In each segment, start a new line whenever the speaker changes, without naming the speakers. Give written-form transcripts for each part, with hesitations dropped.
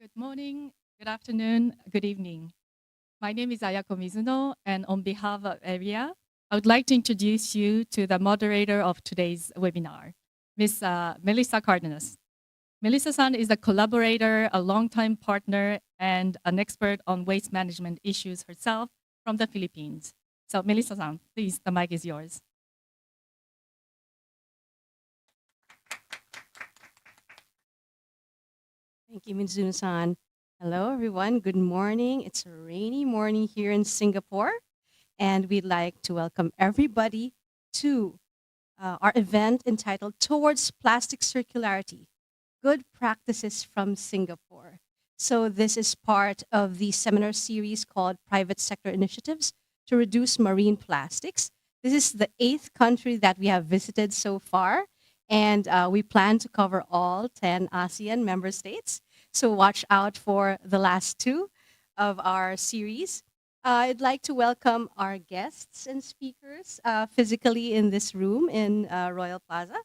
Good morning, good afternoon, good evening. My name is Ayako Mizuno, and on behalf of AREA, I would like to introduce you to the moderator of today's webinar, Ms. Melissa Cardenas. Melissa-san is a collaborator, a longtime partner, and an expert on waste management issues herself from the Philippines. So Melissa-san, please, the mic is yours.
Thank you, Mizuno-san. Hello, everyone. Good morning. It's a rainy morning here in Singapore, and we'd like to welcome everybody to our event entitled Towards Plastic Circularity, Good Practices from Singapore. So this is part of the seminar series called Private Sector Initiatives to Reduce Marine Plastics. This is the 8th country that we have visited so far, and we plan to cover all 10 ASEAN member states. So watch out for the last 2 of our series. I'd like to welcome our guests and speakers physically in this room in Royal Plaza,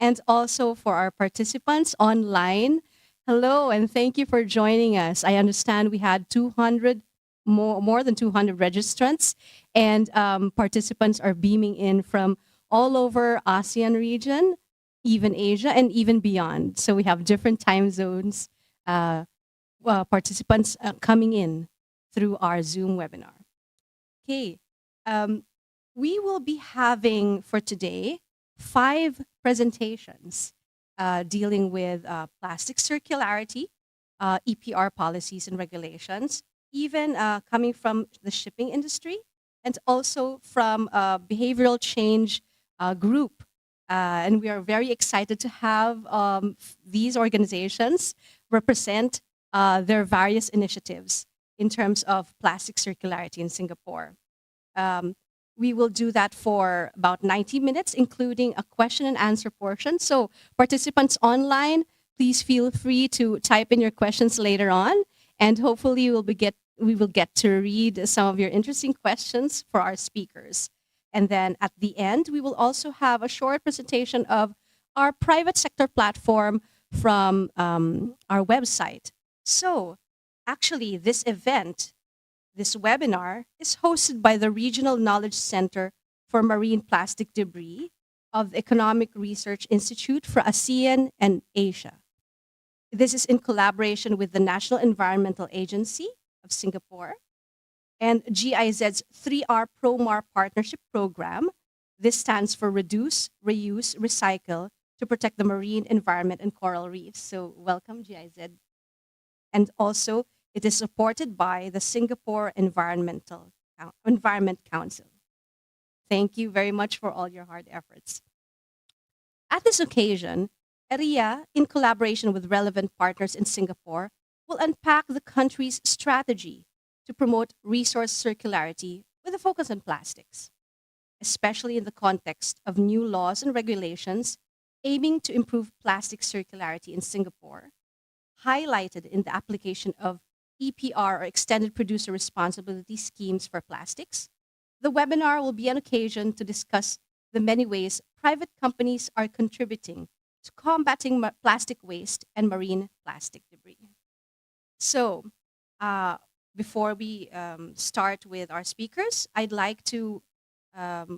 and also for our participants online. Hello, and thank you for joining us. I understand we had 200 more than 200 registrants, and participants are beaming in from all over ASEAN region, even Asia, and even beyond. So we have different time zones, participants coming in through our Zoom webinar. Okay, we will be having for today 5 presentations dealing with plastic circularity, EPR policies and regulations, even coming from the shipping industry, and also from a behavioral change group. And we are very excited to have these organizations represent their various initiatives in terms of plastic circularity in Singapore. We will do that for about 90 minutes, including a question and answer portion. So participants online, please feel free to type in your questions later on, and hopefully we will get to read some of your interesting questions for our speakers. And then at the end, we will also have a short presentation of our private sector platform from our website. So actually, this webinar is hosted by the Regional Knowledge Center for Marine Plastic Debris of the Economic Research Institute for ASEAN and Asia. This is in collaboration with the National Environmental Agency of Singapore and GIZ's 3R ProMar Partnership Program. This stands for Reduce, Reuse, Recycle to protect the marine environment and coral reefs. So welcome, GIZ. And also, it is supported by the Singapore Environment Council. Thank you very much for all your hard efforts. At this occasion, AREA, in collaboration with relevant partners in Singapore, will unpack the country's strategy to promote resource circularity with a focus on plastics, especially in the context of new laws and regulations aiming to improve plastic circularity in Singapore, highlighted in the application of EPR, or Extended Producer Responsibility schemes for plastics. The webinar will be an occasion to discuss the many ways private companies are contributing to combating plastic waste and marine plastic debris. So before we start with our speakers, I'd like to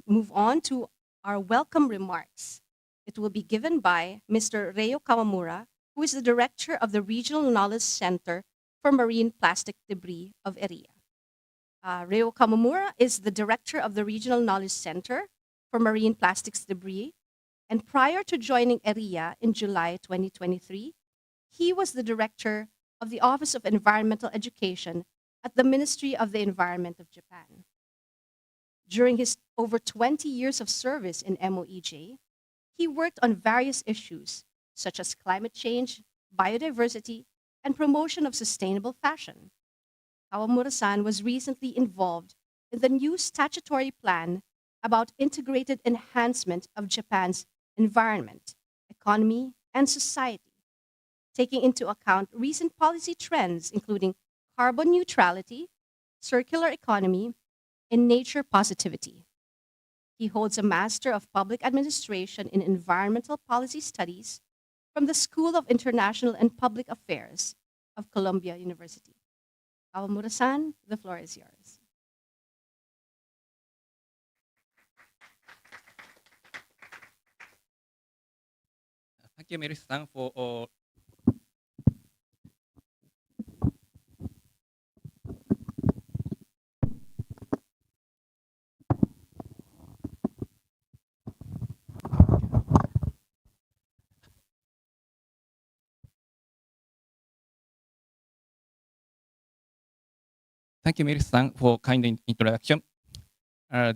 move on to our welcome remarks. It will be given by Mr. Reo Kawamura, who is the director of the Regional Knowledge Center for Marine Plastic Debris of AREA. Reo Kawamura is the director of the Regional Knowledge Center for Marine Plastics Debris, and prior to joining AREA in July 2023, he was the director of the Office of Environmental Education at the Ministry of the Environment of Japan. During his over 20 years of service in MOEJ, he worked on various issues such as climate change, biodiversity, and promotion of sustainable fashion. Kawamura-san was recently involved in the new statutory plan about integrated enhancement of Japan's environment, economy, and society, taking into account recent policy trends including carbon neutrality, circular economy, and nature positivity. He holds a Master of Public Administration in Environmental Policy Studies from the School of International and Public Affairs of Columbia University. Kawamura-san, the floor is yours.
Thank you, Melissa-san, for Thank you, Melissa-san, for kind introduction.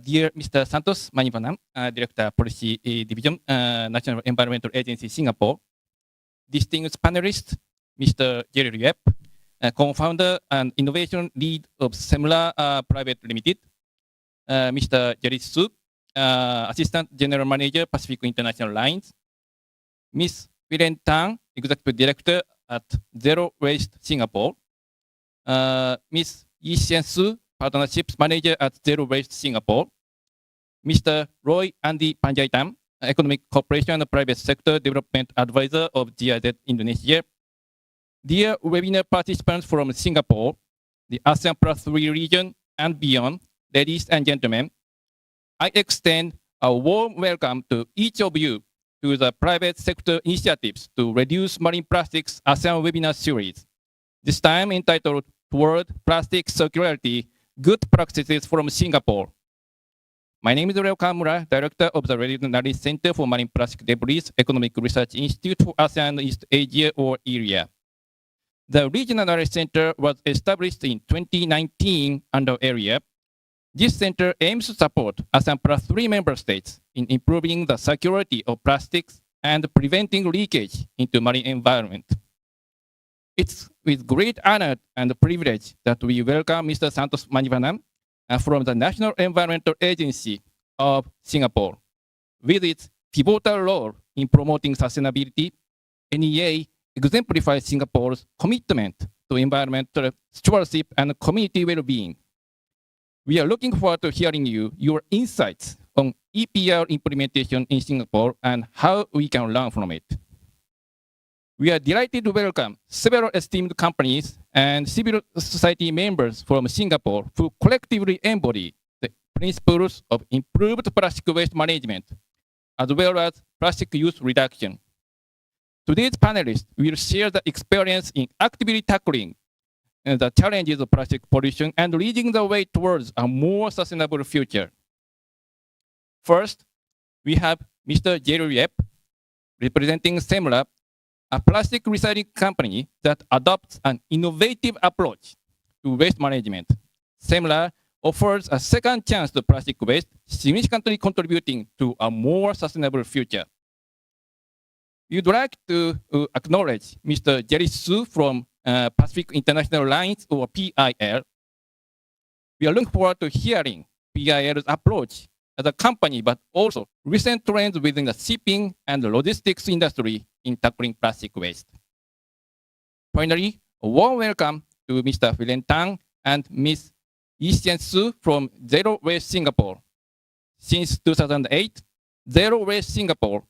Dear Mr. Santos Manivanam, Director Policy Division, National Environmental Agency, Singapore. Distinguished panelists, Mr. Jerry Yep, co-founder and innovation lead of Semla Private Limited, Mr. Jerry Su, Assistant General Manager, Pacific International Lines, Ms. Viren Tang, Executive Director at Zero Waste Singapore, Ms. Yi Xian Su, Partnerships Manager at Zero Waste Singapore, Mr. Roy Andy Panjaitan, Economic Cooperation and Private Sector Development Advisor of GIZ Indonesia. Dear webinar participants from Singapore, the ASEAN Plus 3 region and beyond, ladies and gentlemen, I extend a warm welcome to each of you to the private sector initiatives to reduce marine plastics ASEAN webinar series. This time entitled Toward Plastic Circularity, Good Practices from Singapore. My name is Reo Kamura, Director of the Regional Center for Marine Plastic Debris Economic Research Institute for ASEAN East Asia or area. The Regional Knowledge Center was established in 2019 under area. This center aims to support ASEAN Plus 3 member states in improving the circularity of plastics and preventing leakage into marine environment. It's with great honor and privilege that we welcome Mr. Santos Manivanam from the National Environmental Agency of Singapore. With its pivotal role in promoting sustainability, NEA exemplifies Singapore's commitment to environmental stewardship and community well-being. We are looking forward to hearing your insights on EPR implementation in Singapore and how we can learn from it. We are delighted to welcome several esteemed companies and civil society members from Singapore who collectively embody the principles of improved plastic waste management, as well as plastic use reduction. Today's panelists will share the experience in actively tackling the challenges of plastic pollution and leading the way towards a more sustainable future. First, we have Mr. Jerry Yep, representing Semla, a plastic recycling company that adopts an innovative approach to waste management. Semla offers a second chance to plastic waste, significantly contributing to a more sustainable future. We'd like to acknowledge Mr. Jerry Su from Pacific International Lines, or PIL. We are looking forward to hearing PIL's approach as a company, but also recent trends within the shipping and logistics industry in tackling plastic waste. Finally, a warm welcome to Mr. Viren Tang and Ms. Yi Xian Su from Zero Waste Singapore. Since 2008, Zero Waste Singapore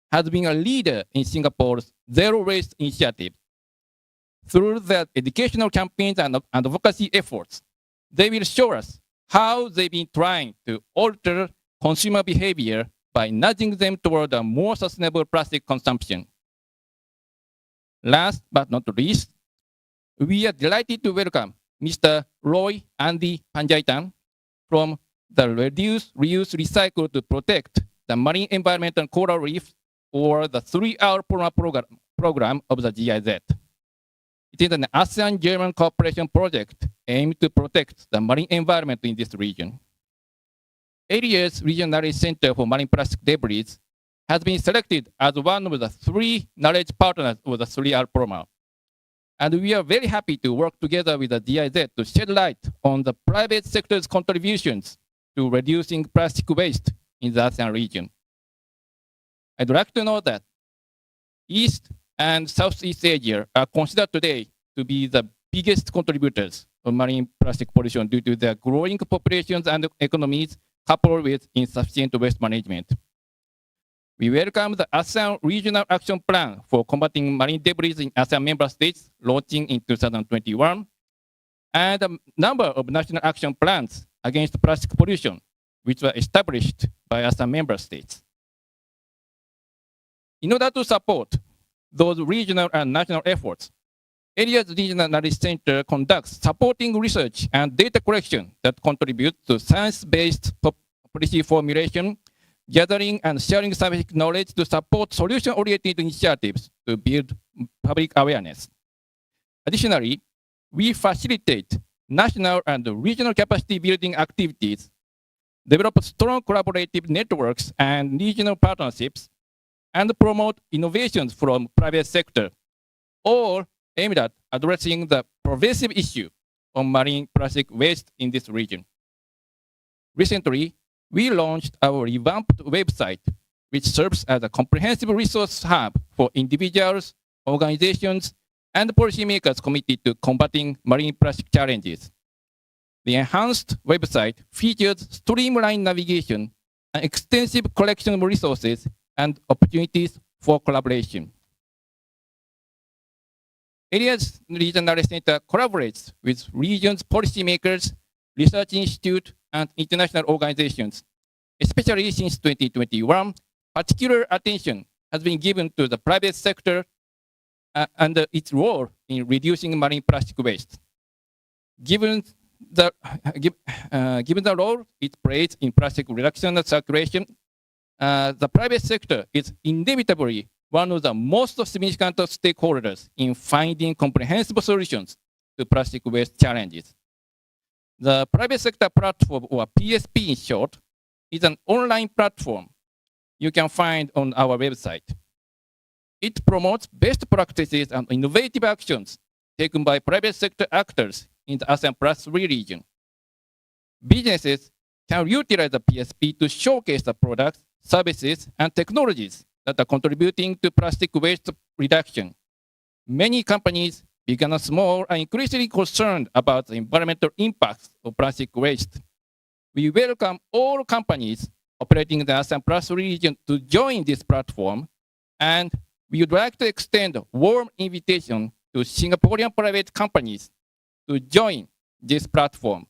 has been a leader in Singapore's Zero Waste initiative. Through their educational campaigns and advocacy efforts, they will show us how they've been trying to alter consumer behavior by nudging them toward a more sustainable plastic consumption. Last but not least, we are delighted to welcome Mr. Roy Andy Panjaitan from the Reduce, Reuse, Recycle to Protect the Marine Environment and Coral Reefs, or the 3R program of the GIZ. It is an ASEAN-German cooperation project aimed to protect the marine environment in this region. Area's Regional Center for Marine Plastic Debris has been selected as one of the 3 knowledge partners of the 3R program. And we are very happy to work together with the GIZ to shed light on the private sector's contributions to reducing plastic waste in the ASEAN region. I'd like to note that East and Southeast Asia are considered today to be the biggest contributors of marine plastic pollution due to their growing populations and economies coupled with insufficient waste management. We welcome the ASEAN Regional Action Plan for combating marine debris in ASEAN member states launching in 2021, and a number of national action plans against plastic pollution, which were established by ASEAN member states. In order to support those regional and national efforts, AREA's Regional Knowledge Center conducts supporting research and data collection that contribute to science-based policy formulation, gathering and sharing scientific knowledge to support solution-oriented initiatives to build public awareness. Additionally, we facilitate national and regional capacity building activities, develop strong collaborative networks and regional partnerships, and promote innovations from private sector, all aimed at addressing the pervasive issue of marine plastic waste in this region. Recently, we launched our revamped website, which serves as a comprehensive resource hub for individuals, organizations, and policymakers committed to combating marine plastic challenges. The enhanced website features streamlined navigation, an extensive collection of resources, and opportunities for collaboration. AREA's Regional Center collaborates with regions' policymakers, research institutes, and international organizations. Especially since 2021, particular attention has been given to the private sector and its role in reducing marine plastic waste. Given the role it plays in plastic reduction and circulation, the private sector is inevitably one of the most significant stakeholders in finding comprehensive solutions to plastic waste challenges. The private sector platform, or PSP in short, is an online platform you can find on our website. It promotes best practices and innovative actions taken by private sector actors in the ASEAN Plus 3 region. Businesses can utilize the PSP to showcase the products, services, and technologies that are contributing to plastic waste reduction. Many companies, big and small, are increasingly concerned about the environmental impacts of plastic waste. We welcome all companies operating in the ASEAN Plus region to join this platform, and we would like to extend a warm invitation to Singaporean private companies to join this platform.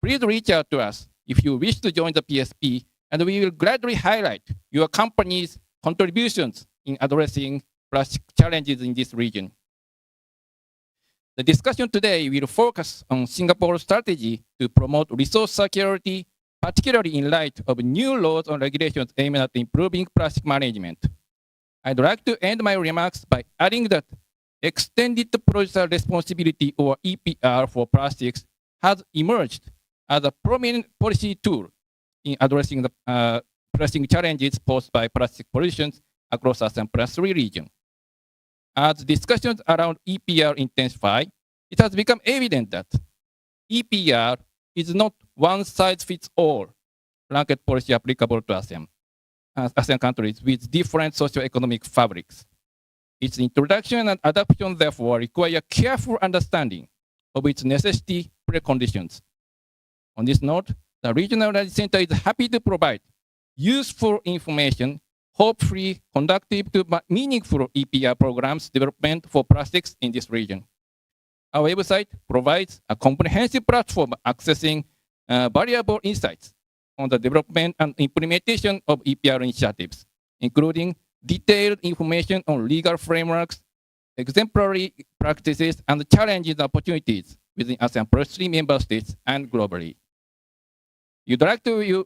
Please reach out to us if you wish to join the PSP, and we will gladly highlight your company's contributions in addressing plastic challenges in this region. The discussion today will focus on Singapore's strategy to promote resource circularity, particularly in light of new laws and regulations aimed at improving plastic management. I'd like to end my remarks by adding that extended producer responsibility, or EPR, for plastics has emerged as a prominent policy tool in addressing the plastic challenges posed by plastic pollution across ASEAN Plus 3 region. As discussions around EPR intensify, it has become evident that EPR is not one-size-fits-all blanket policy applicable to ASEAN countries with different socio-economic fabrics. Its introduction and adoption, therefore, require careful understanding of its necessity preconditions. On this note, the Regional Knowledge Center is happy to provide useful information, hopefully conducive to meaningful EPR programs development for plastics in this region. Our website provides a comprehensive platform accessing valuable insights on the development and implementation of EPR initiatives, including detailed information on legal frameworks, exemplary practices, and challenges and opportunities within ASEAN Plus 3 member states and globally. We'd like to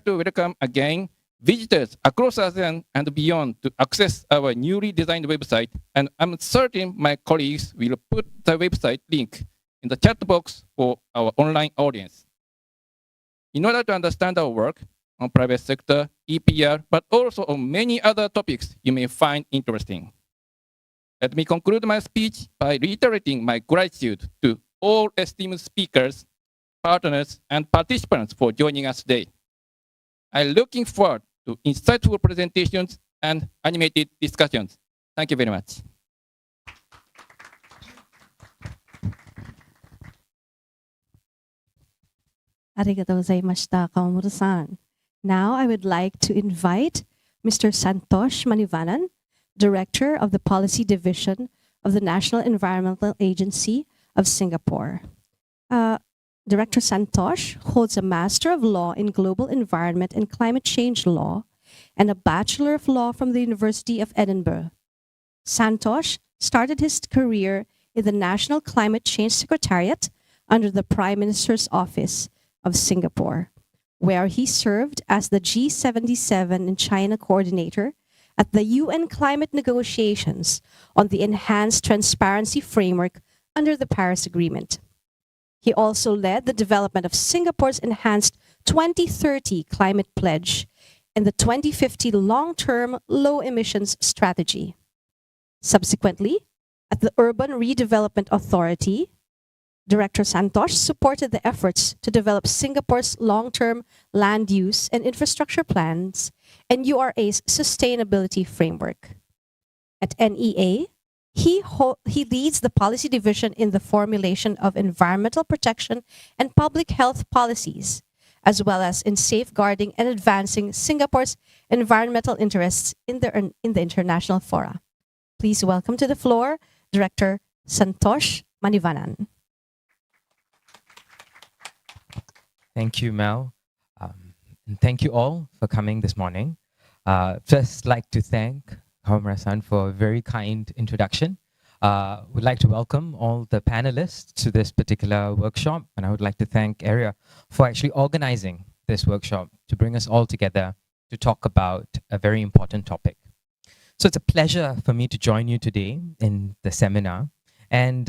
welcome again visitors across ASEAN and beyond to access our newly designed website, and I'm certain my colleagues will put the website link in the chat box for our online audience. In order to understand our work on private sector, EPR, but also on many other topics you may find interesting, let me conclude my speech by reiterating my gratitude to all esteemed speakers, partners, and participants for joining us today. I'm looking forward to insightful presentations and animated discussions. Thank you very much.
ありがとうございました、川本さん。Now I would like to invite Mr. Santosh Manivanan, Director of the Policy Division of the National Environmental Agency of Singapore. Director Santosh holds a Master of Law in Global Environment and Climate Change Law and a Bachelor of Law from the University of Edinburgh. Santosh started his career in the National Climate Change Secretariat under the Prime Minister's Office of Singapore, where he served as the G77 in China coordinator at the UN climate negotiations on the Enhanced Transparency Framework under the Paris Agreement. He also led the development of Singapore's enhanced 2030 climate pledge and the 2050 long-term low emissions strategy. Subsequently, at the Urban Redevelopment Authority, Director Santosh supported the efforts to develop Singapore's long-term land use and infrastructure plans and URA's sustainability framework. At NEA, he leads the policy division in the formulation of environmental protection and public health policies, as well as in safeguarding and advancing Singapore's environmental interests in the international fora. Please welcome to the floor Director Santosh Manivanan.
Thank you, Mel. And thank you all for coming this morning. Just like to thank Homra-san for a very kind introduction. Would like to welcome all the panelists to this particular workshop, and I would like to thank AREA for actually organizing this workshop to bring us all together to talk about a very important topic. So it's a pleasure for me to join you today in the seminar. And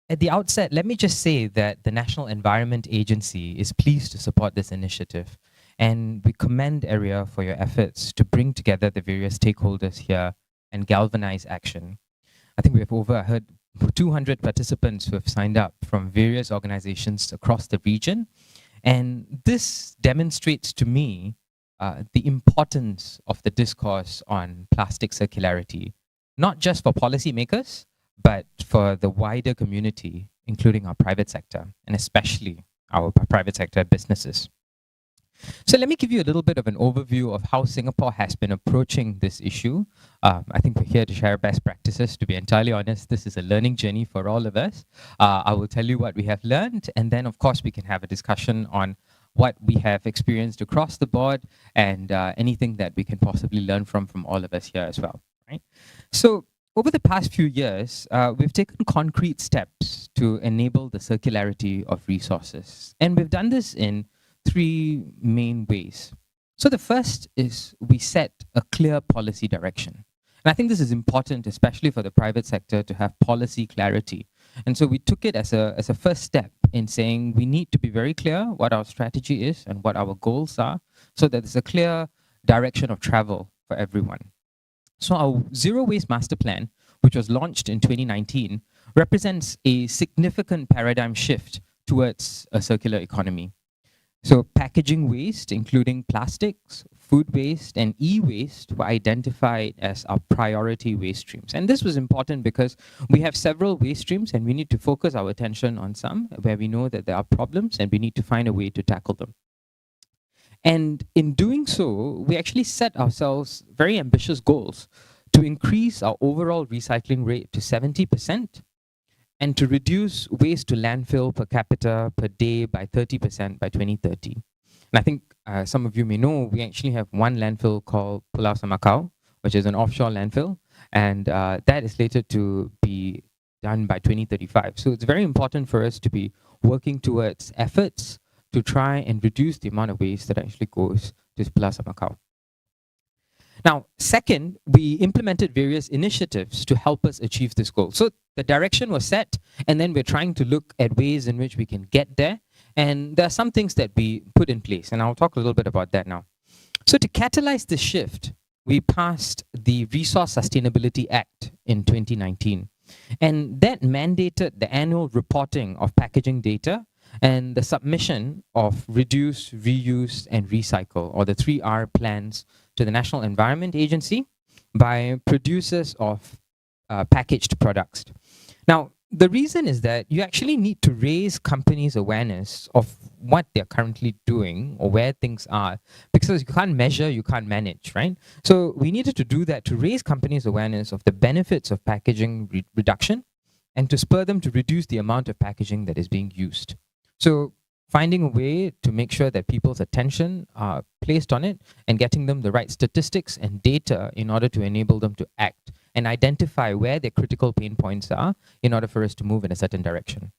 at the outset, let me just say that the National Environment Agency is pleased to support this initiative. And we commend AREA for your efforts to bring together the various stakeholders here and galvanize action. I think we have heard 200 participants who have signed up from various organizations across the region. And this demonstrates to me the importance of the discourse on plastic circularity, not just for policymakers, but for the wider community, including our private sector, and especially our private sector businesses. So let me give you a little bit of an overview of how Singapore has been approaching this issue. I think we're here to share best practices. To be entirely honest, this is a learning journey for all of us. I will tell you what we have learned, and then of course we can have a discussion on what we have experienced across the board and anything that we can possibly learn from all of us here as well, right? So over the past few years, we've taken concrete steps to enable the circularity of resources. And we've done this in three main ways. So the first is we set a clear policy direction. And I think this is important, especially for the private sector, to have policy clarity. And so we took it as a first step in saying we need to be very clear what our strategy is and what our goals are, so that there's a clear direction of travel for everyone. So our Zero Waste Master Plan, which was launched in 2019, represents a significant paradigm shift towards a circular economy. So packaging waste, including plastics, food waste, and e-waste, were identified as our priority waste streams. And this was important because we have several waste streams and we need to focus our attention on some where we know that there are problems and we need to find a way to tackle them. And in doing so, we actually set ourselves very ambitious goals to increase our overall recycling rate to 70%, and to reduce waste to landfill per capita per day by 30% by 2030. And I think some of you may know, we actually have one landfill called Pulau Semakau, which is an offshore landfill, and that is slated to be done by 2035. So it's very important for us to be working towards efforts to try and reduce the amount of waste that actually goes to Pulau Semakau. Now, second, we implemented various initiatives to help us achieve this goal. So the direction was set, and then we're trying to look at ways in which we can get there. And there are some things that we put in place, and I'll talk a little bit about that now. So to catalyze this shift, we passed the Resource Sustainability Act in 2019. And that mandated the annual reporting of packaging data and the submission of reduce, reuse, and recycle, or the 3R plans, to the National Environment Agency by producers of packaged products. Now, the reason is that you actually need to raise companies' awareness of what they're currently doing or where things are, because you can't measure, you can't manage, right? So we needed to do that to raise companies' awareness of the benefits of packaging reduction and to spur them to reduce the amount of packaging that is being used. So finding a way to make sure that people's attention are placed on it and getting them the right statistics and data in order to enable them to act and identify where their critical pain points are in order for us to move in a certain direction.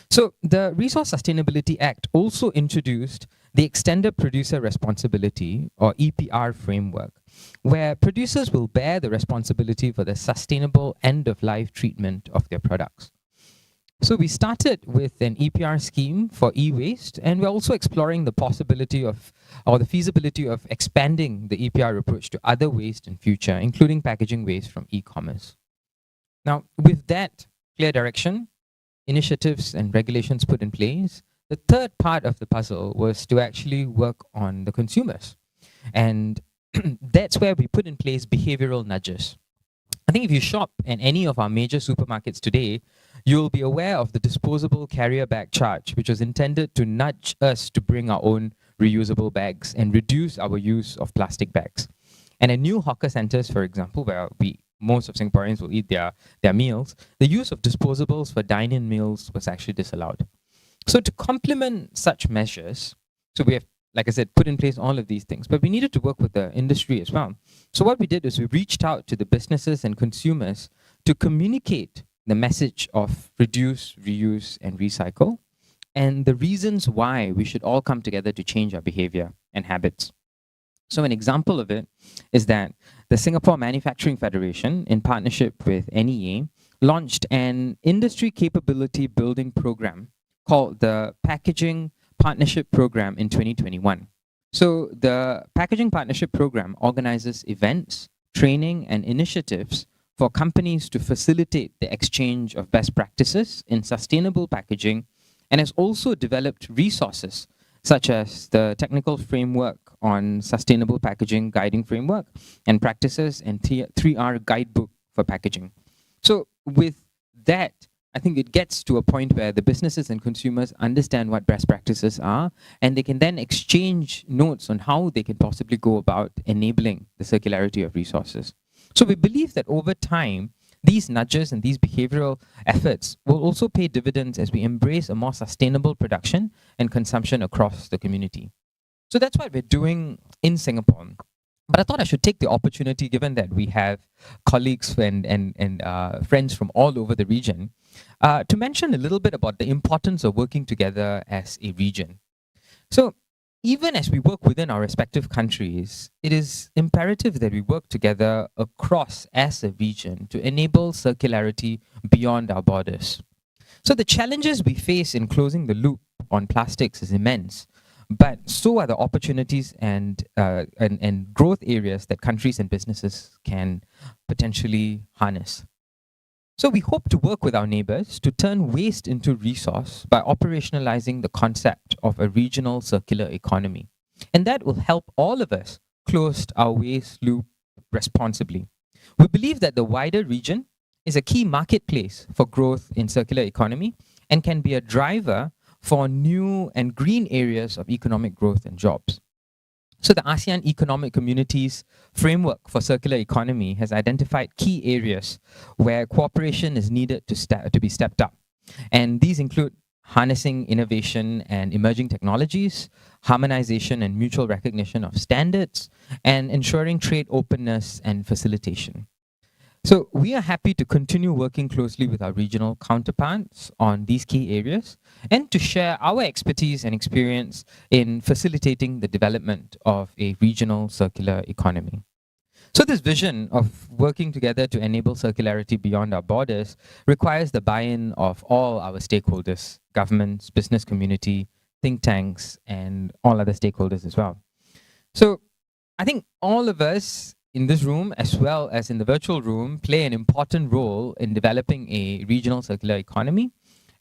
So the Resource Sustainability Act also introduced the Extended Producer Responsibility, or EPR framework, where producers will bear the responsibility for the sustainable end-of-life treatment of their products. So we started with an EPR scheme for e-waste, and we're also exploring the possibility of, or the feasibility of expanding the EPR approach to other waste in future, including packaging waste from e-commerce. Now, with that clear direction, initiatives and regulations put in place, the third part of the puzzle was to actually work on the consumers. And that's where we put in place behavioral nudges. I think if you shop in any of our major supermarkets today, you'll be aware of the disposable carrier bag charge, which was intended to nudge us to bring our own reusable bags and reduce our use of plastic bags. And in new hawker centers, for example, where most of Singaporeans will eat their meals, the use of disposables for dine-in meals was actually disallowed. So to complement such measures, so we have, like I said, put in place all of these things, but we needed to work with the industry as well. So what we did is we reached out to the businesses and consumers to communicate the message of reduce, reuse, and recycle, and the reasons why we should all come together to change our behavior and habits. So an example of it is that the Singapore Manufacturing Federation, in partnership with NEA, launched an industry capability building program called the Packaging Partnership Program in 2021. So the Packaging Partnership Program organizes events, training, and initiatives for companies to facilitate the exchange of best practices in sustainable packaging, and has also developed resources such as the technical framework on sustainable packaging guiding framework and practices and 3R guidebook for packaging. So with that, I think it gets to a point where the businesses and consumers understand what best practices are, and they can then exchange notes on how they can possibly go about enabling the circularity of resources. So we believe that over time, these nudges and these behavioral efforts will also pay dividends as we embrace a more sustainable production and consumption across the community. So that's what we're doing in Singapore. But I thought I should take the opportunity, given that we have colleagues and friends from all over the region, to mention a little bit about the importance of working together as a region. So even as we work within our respective countries, it is imperative that we work together across as a region to enable circularity beyond our borders. So the challenges we face in closing the loop on plastics is immense, but so are the opportunities and growth areas that countries and businesses can potentially harness. So we hope to work with our neighbors to turn waste into resource by operationalizing the concept of a regional circular economy. And that will help all of us close our waste loop responsibly. We believe that the wider region is a key marketplace for growth in circular economy and can be a driver for new and green areas of economic growth and jobs. So the ASEAN Economic Community's framework for circular economy has identified key areas where cooperation is needed to be stepped up. And these include harnessing innovation and emerging technologies, harmonization and mutual recognition of standards, and ensuring trade openness and facilitation. So we are happy to continue working closely with our regional counterparts on these key areas and to share our expertise and experience in facilitating the development of a regional circular economy. So this vision of working together to enable circularity beyond our borders requires the buy-in of all our stakeholders, governments, business community, think tanks, and all other stakeholders as well. So I think all of us in this room, as well as in the virtual room, play an important role in developing a regional circular economy.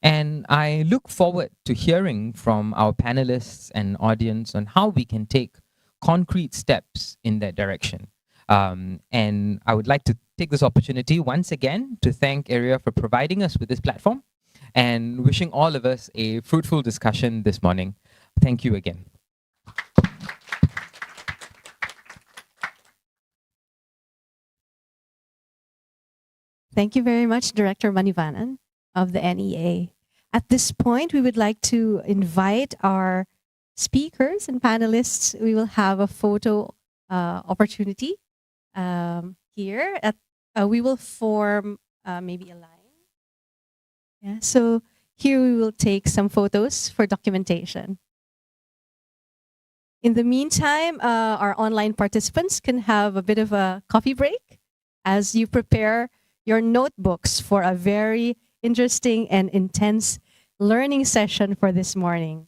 And I look forward to hearing from our panelists and audience on how we can take concrete steps in that direction. And I would like to take this opportunity once again to thank AREA for providing us with this platform and wishing all of us a fruitful discussion this morning. Thank you again.
Thank you very much, Director Manivanan of the NEA. At this point, we would like to invite our speakers and panelists. We will have a photo opportunity here. We will form maybe a line. Yeah, so here we will take some photos for documentation. In the meantime, our online participants can have a bit of a coffee break as you prepare your notebooks for a very interesting and intense learning session for this morning.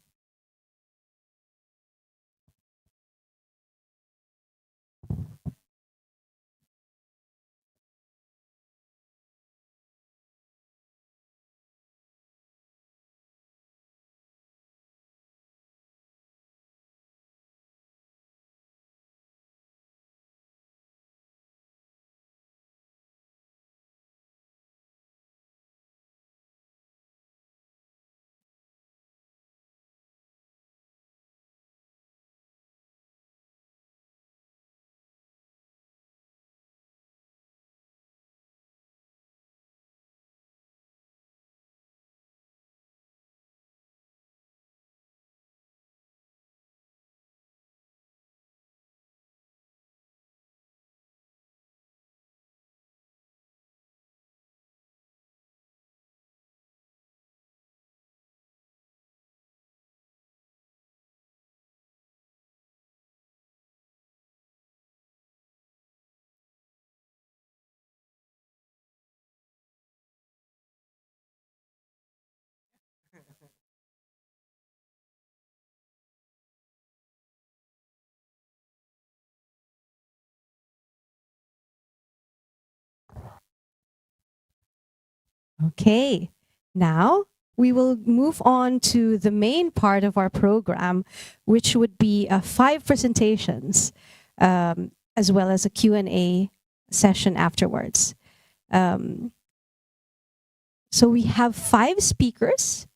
Okay, now we will move on to the main part of our program, which would be 5 presentations, as well as a Q&A session afterwards. So we have 5 speakers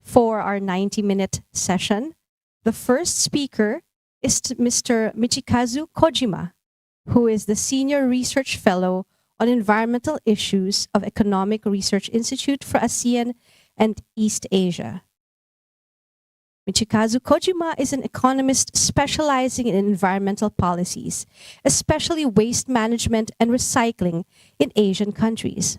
for our 90-minute session. The first speaker is Mr. Michikazu Kojima, who is the Senior Research Fellow on Environmental Issues of Economic Research Institute for ASEAN and East Asia. Michikazu Kojima is an economist specializing in environmental policies, especially waste management and recycling in Asian countries.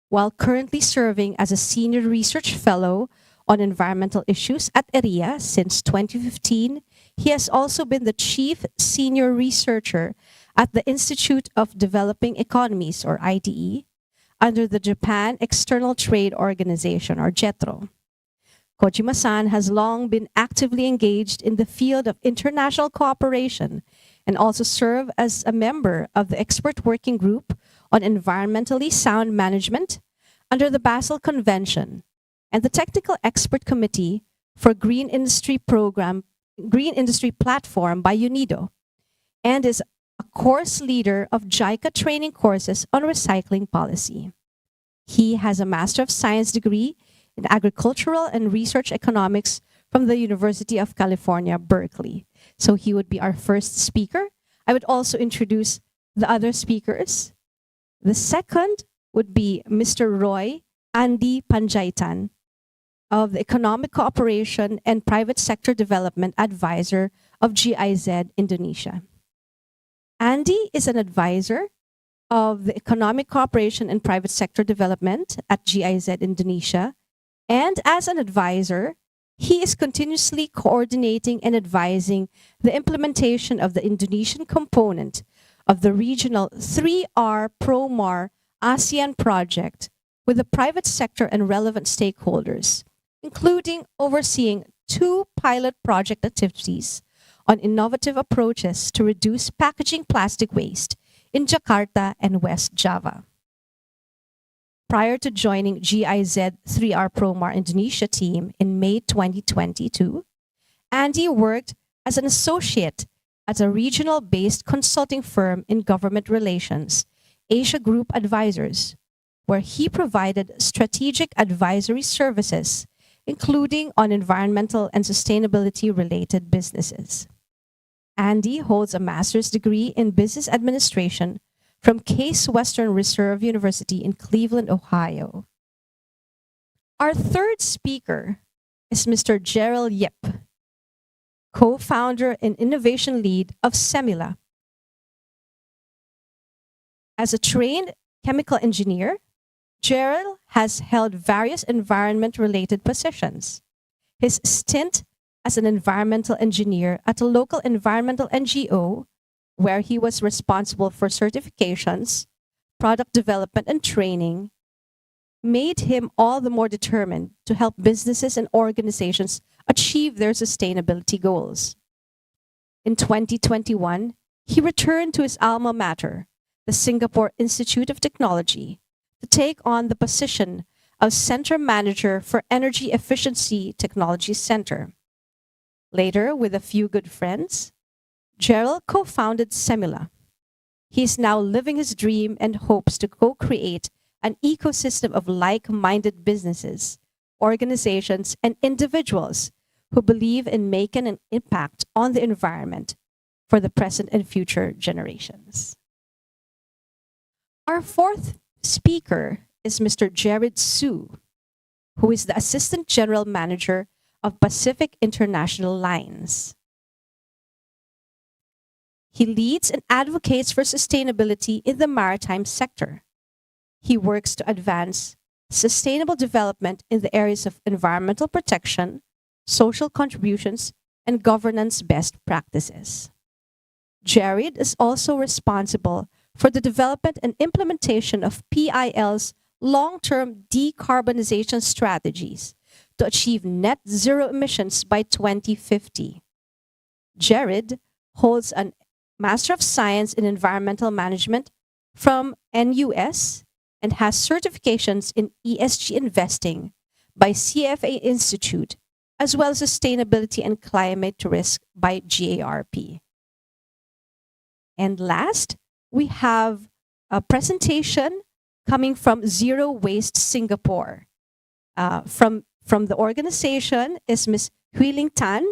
While currently serving as a Senior Research Fellow on Environmental Issues at AREA since 2015, he has also been the Chief Senior Researcher at the Institute of Developing Economies, or IDE, under the Japan External Trade Organization, or JETRO. Kojima-san has long been actively engaged in the field of international cooperation and also served as a member of the Expert Working Group on Environmentally Sound Management under the Basel Convention and the Technical Expert Committee for Green Industry Platform by UNIDO, and is a course leader of JICA training courses on recycling policy. He has a Master of Science degree in Agricultural and Research Economics from the University of California, Berkeley. So he would be our first speaker. I would also introduce the other speakers. The second would be Mr. Roy Andy Panjaitan of the Economic Cooperation and Private Sector Development Advisor of GIZ Indonesia. Andy is an advisor of the Economic Cooperation and Private Sector Development at GIZ Indonesia. And as an advisor, he is continuously coordinating and advising the implementation of the Indonesian component of the regional 3R ProMar ASEAN project with the private sector and relevant stakeholders, including overseeing 2 pilot project activities on innovative approaches to reduce packaging plastic waste in Jakarta and West Java. Prior to joining GIZ 3R ProMar Indonesia team in May 2022, Andy worked as an associate at a regional-based consulting firm in government relations Asia Group Advisors, where he provided strategic advisory services, including on environmental and sustainability related businesses. Andy holds a master's degree in business administration from Case Western Reserve University in Cleveland, Ohio. Our third speaker is Mr. Gerald Yip, co-founder and innovation lead of Semula. As a trained chemical engineer, Gerald has held various environment-related positions. His stint as an environmental engineer at a local environmental NGO, where he was responsible for certifications, product development, and training, made him all the more determined to help businesses and organizations achieve their sustainability goals. In 2021, he returned to his alma mater, the Singapore Institute of Technology, to take on the position of Center Manager for Energy Efficiency Technology Center. Later, with a few good friends, Gerald co-founded Semula. He is now living his dream and hopes to co-create an ecosystem of like-minded businesses, organizations, and individuals who believe in making an impact on the environment for the present and future generations. Our fourth speaker is Mr. Jared Su, who is the Assistant General Manager of Pacific International Lines. He leads and advocates for sustainability in the maritime sector. He works to advance sustainable development in the areas of environmental protection, social contributions, and governance best practices. Jared is also responsible for the development and implementation of PIL's long-term decarbonization strategies to achieve net zero emissions by 2050. Jared holds a Master of Science in Environmental Management from NUS and has certifications in ESG investing by CFA Institute, as well as sustainability and climate risk by GARP. And last, we have a presentation coming from Zero Waste Singapore. From the organization is Ms. Huiling Tan.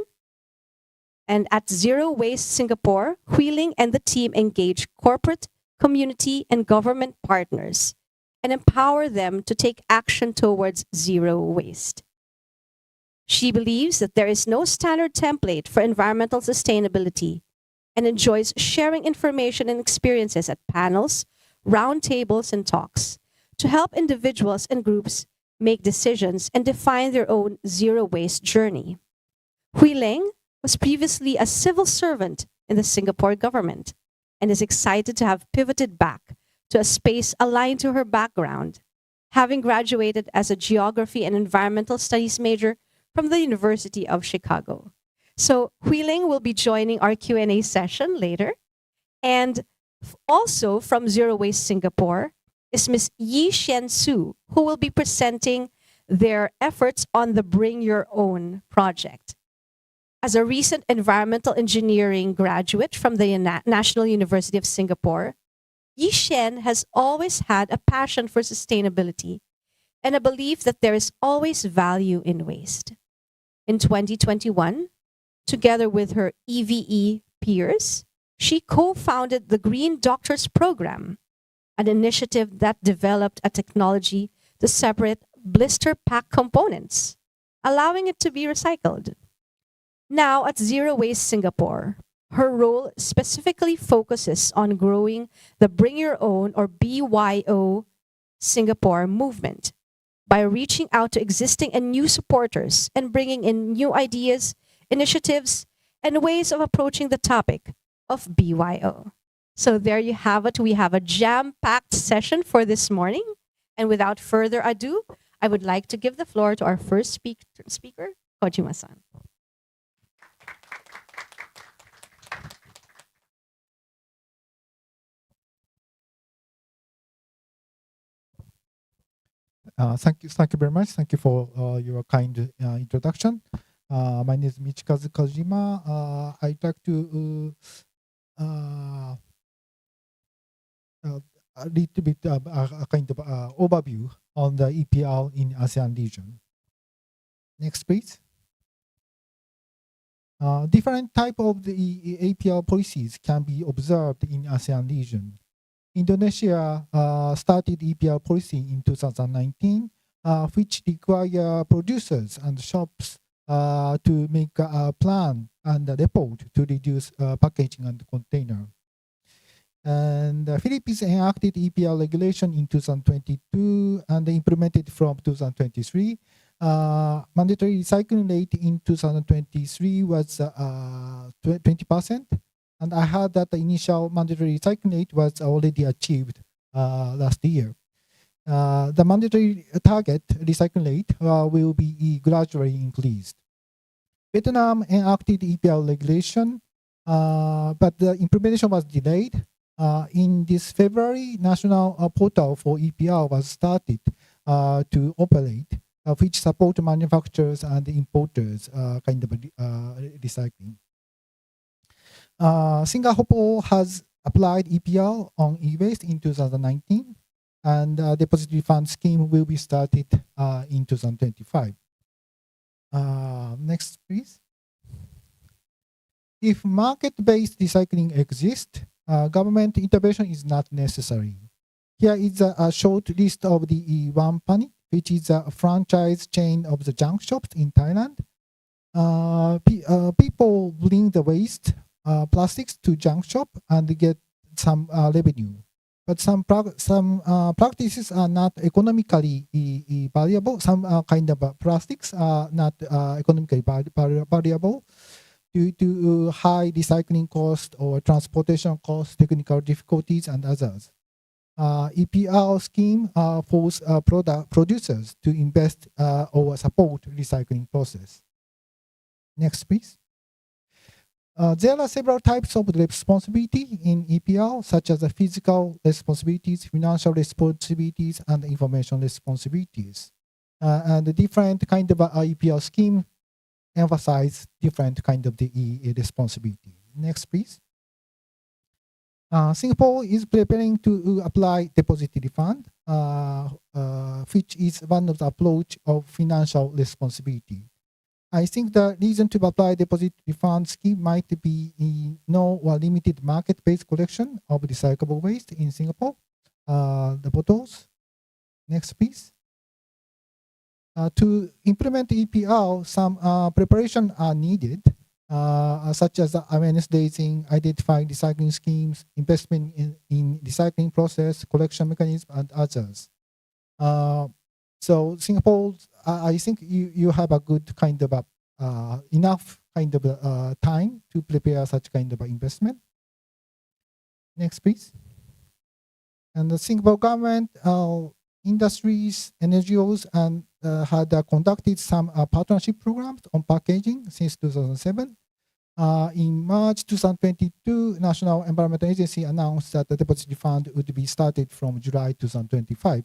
And at Zero Waste Singapore, Huiling and the team engage corporate, community, and government partners and empower them to take action towards zero waste. She believes that there is no standard template for environmental sustainability and enjoys sharing information and experiences at panels, roundtables, and talks to help individuals and groups make decisions and define their own zero waste journey. Huiling was previously a civil servant in the Singapore government and is excited to have pivoted back to a space aligned to her background, having graduated as a geography and environmental studies major from the University of Chicago. So Huiling will be joining our Q&A session later. And also from Zero Waste Singapore is Ms. Yi Xian Su, who will be presenting their efforts on the Bring Your Own project. As a recent environmental engineering graduate from the National University of Singapore, Yi Xian has always had a passion for sustainability and a belief that there is always value in waste. In 2021, together with her EVE peers, she co-founded the Green Doctors Program, an initiative that developed a technology to separate blister pack components, allowing it to be recycled. Now at Zero Waste Singapore, her role specifically focuses on growing the Bring Your Own or BYO Singapore movement by reaching out to existing and new supporters and bringing in new ideas, initiatives, and ways of approaching the topic of BYO. So there you have it. We have a jam-packed session for this morning. And without further ado, I would like to give the floor to our first speaker, Kojima-san.
Thank you very much. Thank you for your kind introduction. My name is Michikazu Kojima. I'd like to a little bit a kind of overview on the EPR in ASEAN region. Next, please. Different type of the APR policies can be observed in ASEAN region. Indonesia started EPR policy in 2019, which require producers and shops to make a plan and a report to reduce packaging and container. And the Philippines enacted EPR regulation in 2022 and implemented from 2023. Mandatory recycling rate in 2023 was 20%. And I heard that the initial mandatory recycling rate was already achieved last year. The mandatory target recycling rate will be gradually increased. Vietnam enacted EPR regulation, but the implementation was delayed. In this February, national portal for EPR was started to operate, which support manufacturers and importers kind of recycling. Singapore has applied EPR on e-waste in 2019, and deposit refund scheme will be started in 2025. Next, please. If market-based recycling exists, government intervention is not necessary. Here is a short list of the One Pani, which is a franchise chain of the junk shops in Thailand. People bring the waste plastics to junk shop and get some revenue. But some practices are not economically valuable. Some kind of plastics are not economically valuable due to high recycling cost or transportation costs, technical difficulties, and others. EPR scheme force producers to invest or support recycling process. Next, please. There are several types of responsibility in EPR, such as the physical responsibilities, financial responsibilities, and information responsibilities. And the different kind of EPR scheme emphasize different kind of the responsibility. Next, please. Singapore is preparing to apply deposit refund, which is one of the approach of financial responsibility. I think the reason to apply deposit refund scheme might be no or limited market-based collection of recyclable waste in Singapore. The bottles. Next, please. To implement EPR, some preparation are needed, such as awareness raising, identifying recycling schemes, investment in recycling process, collection mechanism, and others. So Singapore, I think you have a good kind of enough kind of time to prepare such kind of investment. Next, please. And the Singapore government, industries, NGOs, and had conducted some partnership programs on packaging since 2007. In March 2022, National Environmental Agency announced that the deposit refund would be started from July 2025.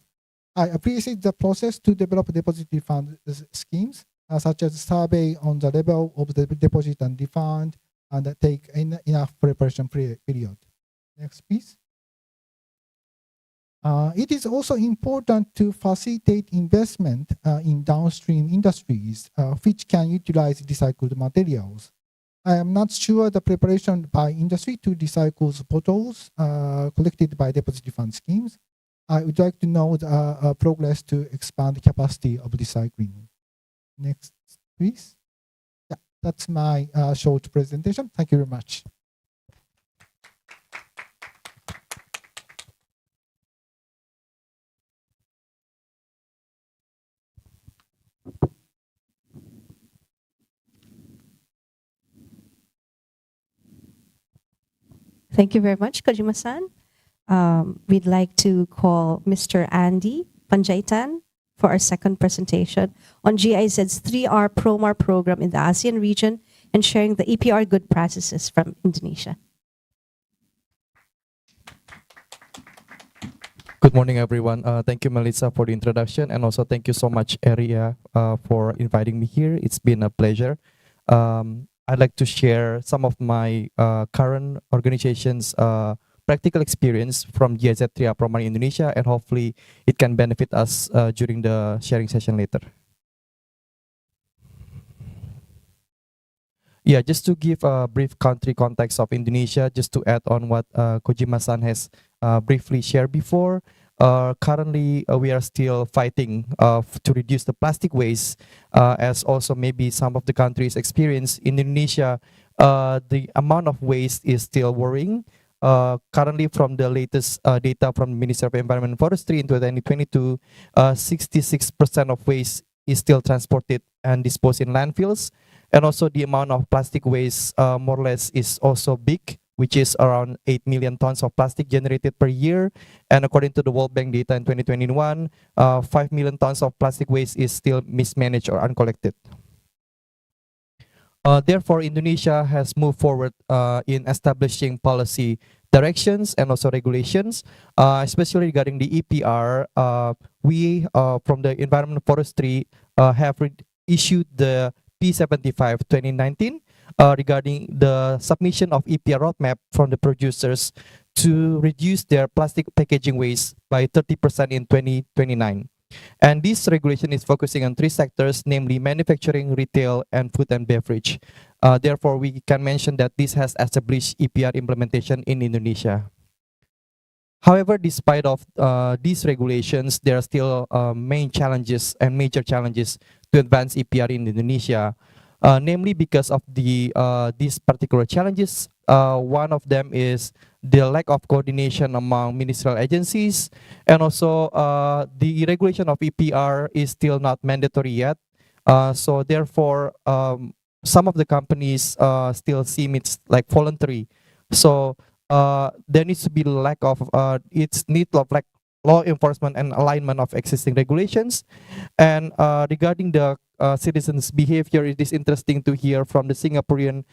I appreciate the process to develop deposit refund schemes, such as survey on the level of the deposit and refund, and take enough preparation period. Next, please. It is also important to facilitate investment in downstream industries, which can utilize recycled materials. I am not sure the preparation by industry to recycle bottles collected by deposit refund schemes. I would like to know the progress to expand the capacity of recycling. Next, please. Yeah, that's my short presentation. Thank you very much.
Thank you very much, Kojima-san. We'd like to call Mr. Andy Panjaitan for our second presentation on GIZ's 3R Promar program in the ASEAN region and sharing the EPR good practices from Indonesia.
Good morning, everyone. Thank you, Melissa, for the introduction, and also thank you so much, Aria, for inviting me here. It's been a pleasure. I'd like to share some of my current organization's practical experience from GIZ Tria Promari Indonesia, and hopefully it can benefit us during the sharing session later. Yeah, just to give a brief country context of Indonesia, just to add on what Kojima-san has briefly shared before. Currently, we are still fighting to reduce the plastic waste, as also maybe some of the countries experience. In Indonesia, the amount of waste is still worrying. Currently, from the latest data from the Ministry of Environment and Forestry in 2022, 66% of waste is still transported and disposed in landfills. And also the amount of plastic waste more or less is also big, which is around 8 million tons of plastic generated per year. And according to the World Bank data in 2021, 5 million tons of plastic waste is still mismanaged or uncollected. Therefore, Indonesia has moved forward in establishing policy directions and also regulations, especially regarding the EPR. We, from the Environment and Forestry, have issued the P75 2019 regarding the submission of EPR roadmap from the producers to reduce their plastic packaging waste by 30% in 2029. And this regulation is focusing on three sectors, namely manufacturing, retail, and food and beverage. Therefore, we can mention that this has established EPR implementation in Indonesia. However, despite of these regulations, there are still main challenges and major challenges to advance EPR in Indonesia, namely because of these particular challenges. One of them is the lack of coordination among ministerial agencies, and also the regulation of EPR is still not mandatory yet. So therefore, some of the companies still seem it's like voluntary. So there needs to be lack of it's need of like law enforcement and alignment of existing regulations. And regarding the citizens' behavior, it is interesting to hear from the Singaporean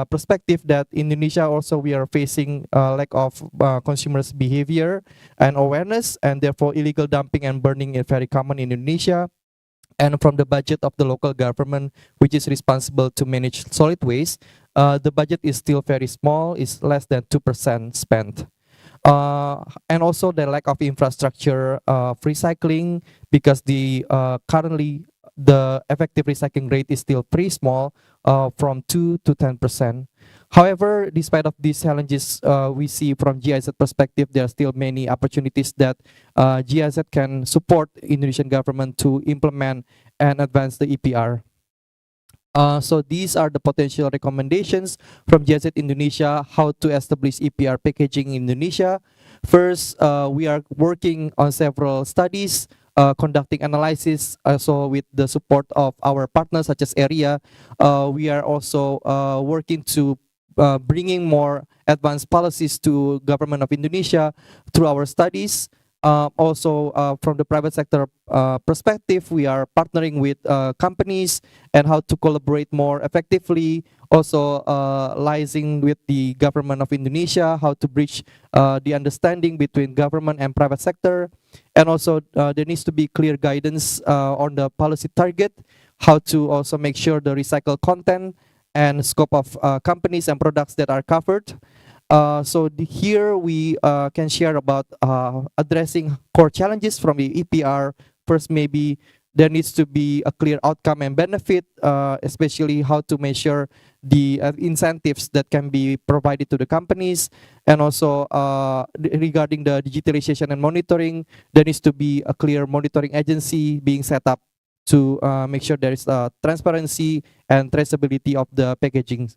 perspective that Indonesia also we are facing lack of consumers' behavior and awareness, and therefore illegal dumping and burning is very common in Indonesia. And from the budget of the local government, which is responsible to manage solid waste, the budget is still very small, is less than 2% spent. And also the lack of infrastructure of recycling, because the currently the effective recycling rate is still pretty small, from 2 to 10%. However, despite of these challenges, we see from GIZ perspective, there are still many opportunities that GIZ can support Indonesian government to implement and advance the EPR. So these are the potential recommendations from GIZ Indonesia, how to establish EPR packaging in Indonesia. First, we are working on several studies, conducting analysis, also with the support of our partners such as AREA. We are also working to bringing more advanced policies to government of Indonesia through our studies. Also, from the private sector perspective, we are partnering with companies and how to collaborate more effectively. Also, liaising with the government of Indonesia, how to bridge the understanding between government and private sector. And also, there needs to be clear guidance on the policy target, how to also make sure the recycled content and scope of companies and products that are covered. So here we can share about addressing core challenges from the EPR. First, maybe there needs to be a clear outcome and benefit, especially how to measure the incentives that can be provided to the companies. And also regarding the digitalization and monitoring, there needs to be a clear monitoring agency being set up to make sure there is transparency and traceability of the packaging.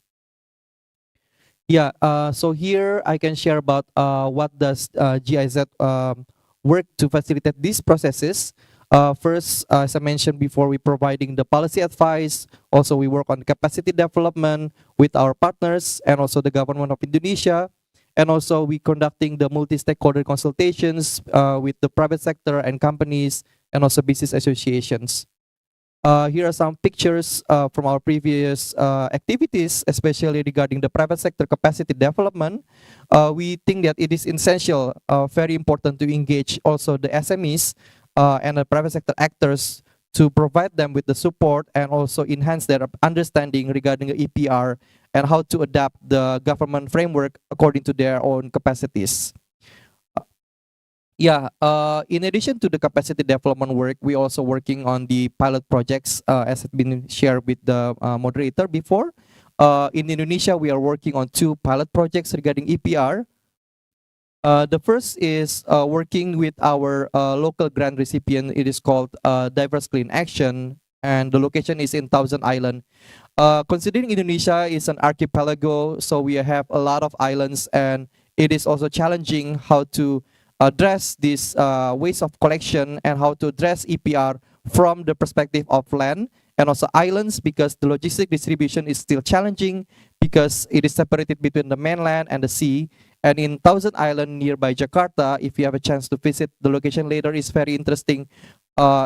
Yeah, so here I can share about what does GIZ work to facilitate these processes. First, as I mentioned before, we're providing the policy advice. Also, we work on capacity development with our partners and also the government of Indonesia. And also, we conducting the multi-stakeholder consultations with the private sector and companies and also business associations. Here are some pictures from our previous activities, especially regarding the private sector capacity development. We think that it is essential, very important to engage also the SMEs and the private sector actors to provide them with the support and also enhance their understanding regarding the EPR and how to adapt the government framework according to their own capacities. Yeah, in addition to the capacity development work, we also working on the pilot projects, as has been shared with the moderator before. In Indonesia, we are working on 2 pilot projects regarding EPR. The first is working with our local grant recipient. It is called Diverse Clean Action, and the location is in Thousand Island. Considering Indonesia is an archipelago, so we have a lot of islands, and it is also challenging how to address this ways of collection and how to address EPR from the perspective of land and also islands, because the logistic distribution is still challenging because it is separated between the mainland and the sea. And in Thousand Island nearby Jakarta, if you have a chance to visit the location later, is very interesting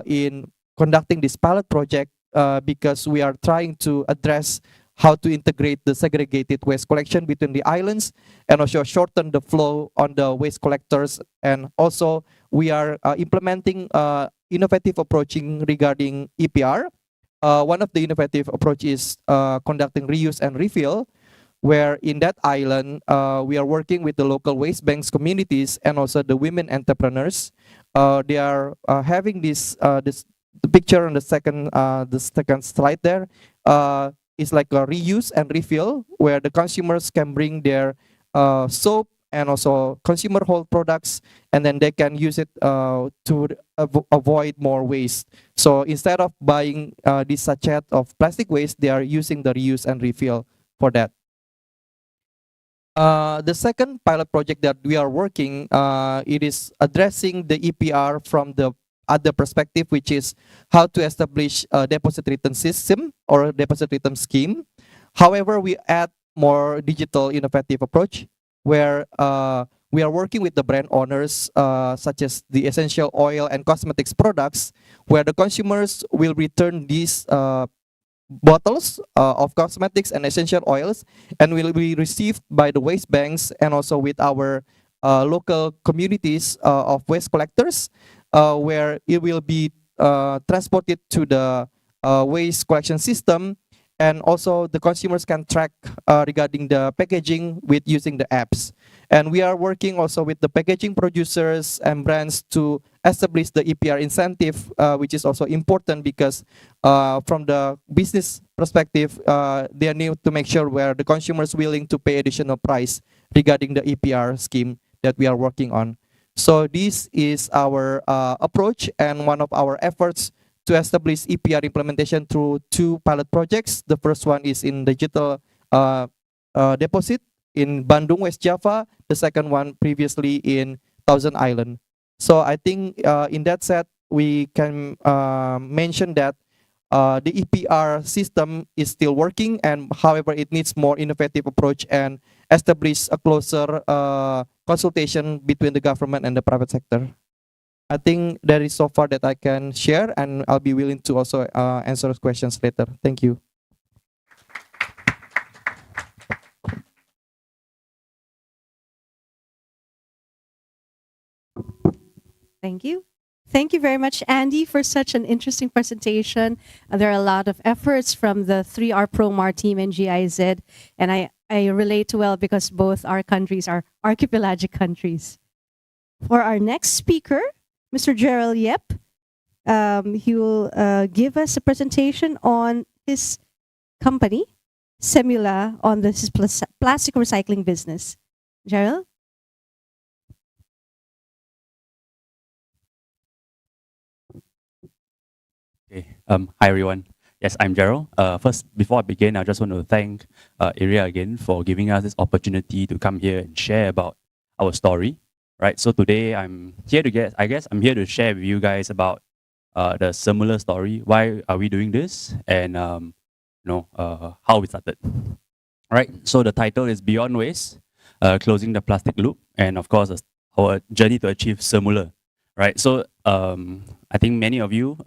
in conducting this pilot project because we are trying to address how to integrate the segregated waste collection between the islands and also shorten the flow on the waste collectors. And also we are implementing innovative approaching regarding EPR. One of the innovative approach is conducting reuse and refill, where in that island we are working with the local waste banks communities and also the women entrepreneurs. They are having this the picture on the second slide there. Is like a reuse and refill, where the consumers can bring their soap and also consumer hold products, and then they can use it to avoid more waste. So instead of buying this sachet of plastic waste, they are using the reuse and refill for that. The second pilot project that we are working, it is addressing the EPR from the other perspective, which is how to establish a deposit return system or a deposit return scheme. However, we add more digital innovative approach, where we are working with the brand owners, such as the essential oil and cosmetics products, where the consumers will return these bottles of cosmetics and essential oils, and will be received by the waste banks and also with our local communities of waste collectors, where it will be transported to the waste collection system, and also the consumers can track regarding the packaging with using the apps. And we are working also with the packaging producers and brands to establish the EPR incentive, which is also important because from the business perspective, they need to make sure where the consumers willing to pay additional price regarding the EPR scheme that we are working on. So this is our approach and one of our efforts to establish EPR implementation through 2 pilot projects. The first one is in digital deposit in Bandung, West Java. The second one previously in Thousand Island. So I think in that set, we can mention that the EPR system is still working, and however, it needs more innovative approach and establish a closer consultation between the government and the private sector. I think that is so far that I can share, and I'll be willing to also answer questions later. Thank you.
Thank you. Thank you very much, Andy, for such an interesting presentation. There are a lot of efforts from the 3R ProMar team and GIZ, and I relate well because both our countries are archipelagic countries. For our next speaker, Mr. Gerald Yep, he will give us a presentation on his company, Semula, on his plastic recycling business. Gerald?
Okay. Hi everyone. Yes, I'm Gerald. First, before I begin, I just want to thank Area again for giving us this opportunity to come here and share about our story. Right. So today I'm here to I'm here to share with you guys about the similar story. Why are we doing this? And how we started. Right. So the title is Beyond Waste, Closing the Plastic Loop, and of course our journey to achieve Semula. Right. So I think many of you,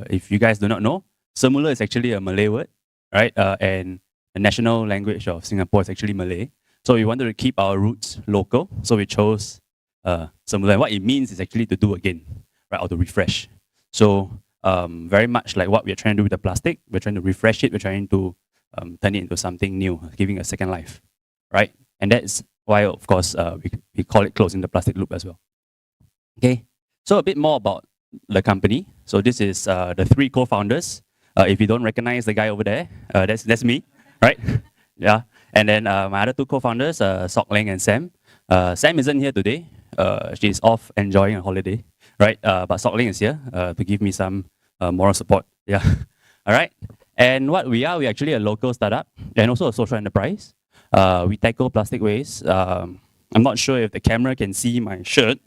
if you guys do not know, Semula is actually a Malay word, right? And the national language of Singapore is actually Malay. So we wanted to keep our roots local, so we chose Semula. And what it means is actually to do again, right, or to refresh. So very much like what we're trying to do with the plastic, we're trying to refresh it. We're trying to turn it into something new, giving a second life, right? And that's why, of course, we call it closing the plastic loop as well. Okay, so a bit more about the company. So this is the three co-founders. If you don't recognize the guy over there, that's me, right? Yeah. And then my other two co-founders, Sok Leng and Sam. Sam isn't here today. She's off enjoying a holiday, right? But Sok Leng is here to give me some moral support. Yeah. All right. And what we're actually a local startup and also a social enterprise. We tackle plastic waste. I'm not sure if the camera can see my shirt,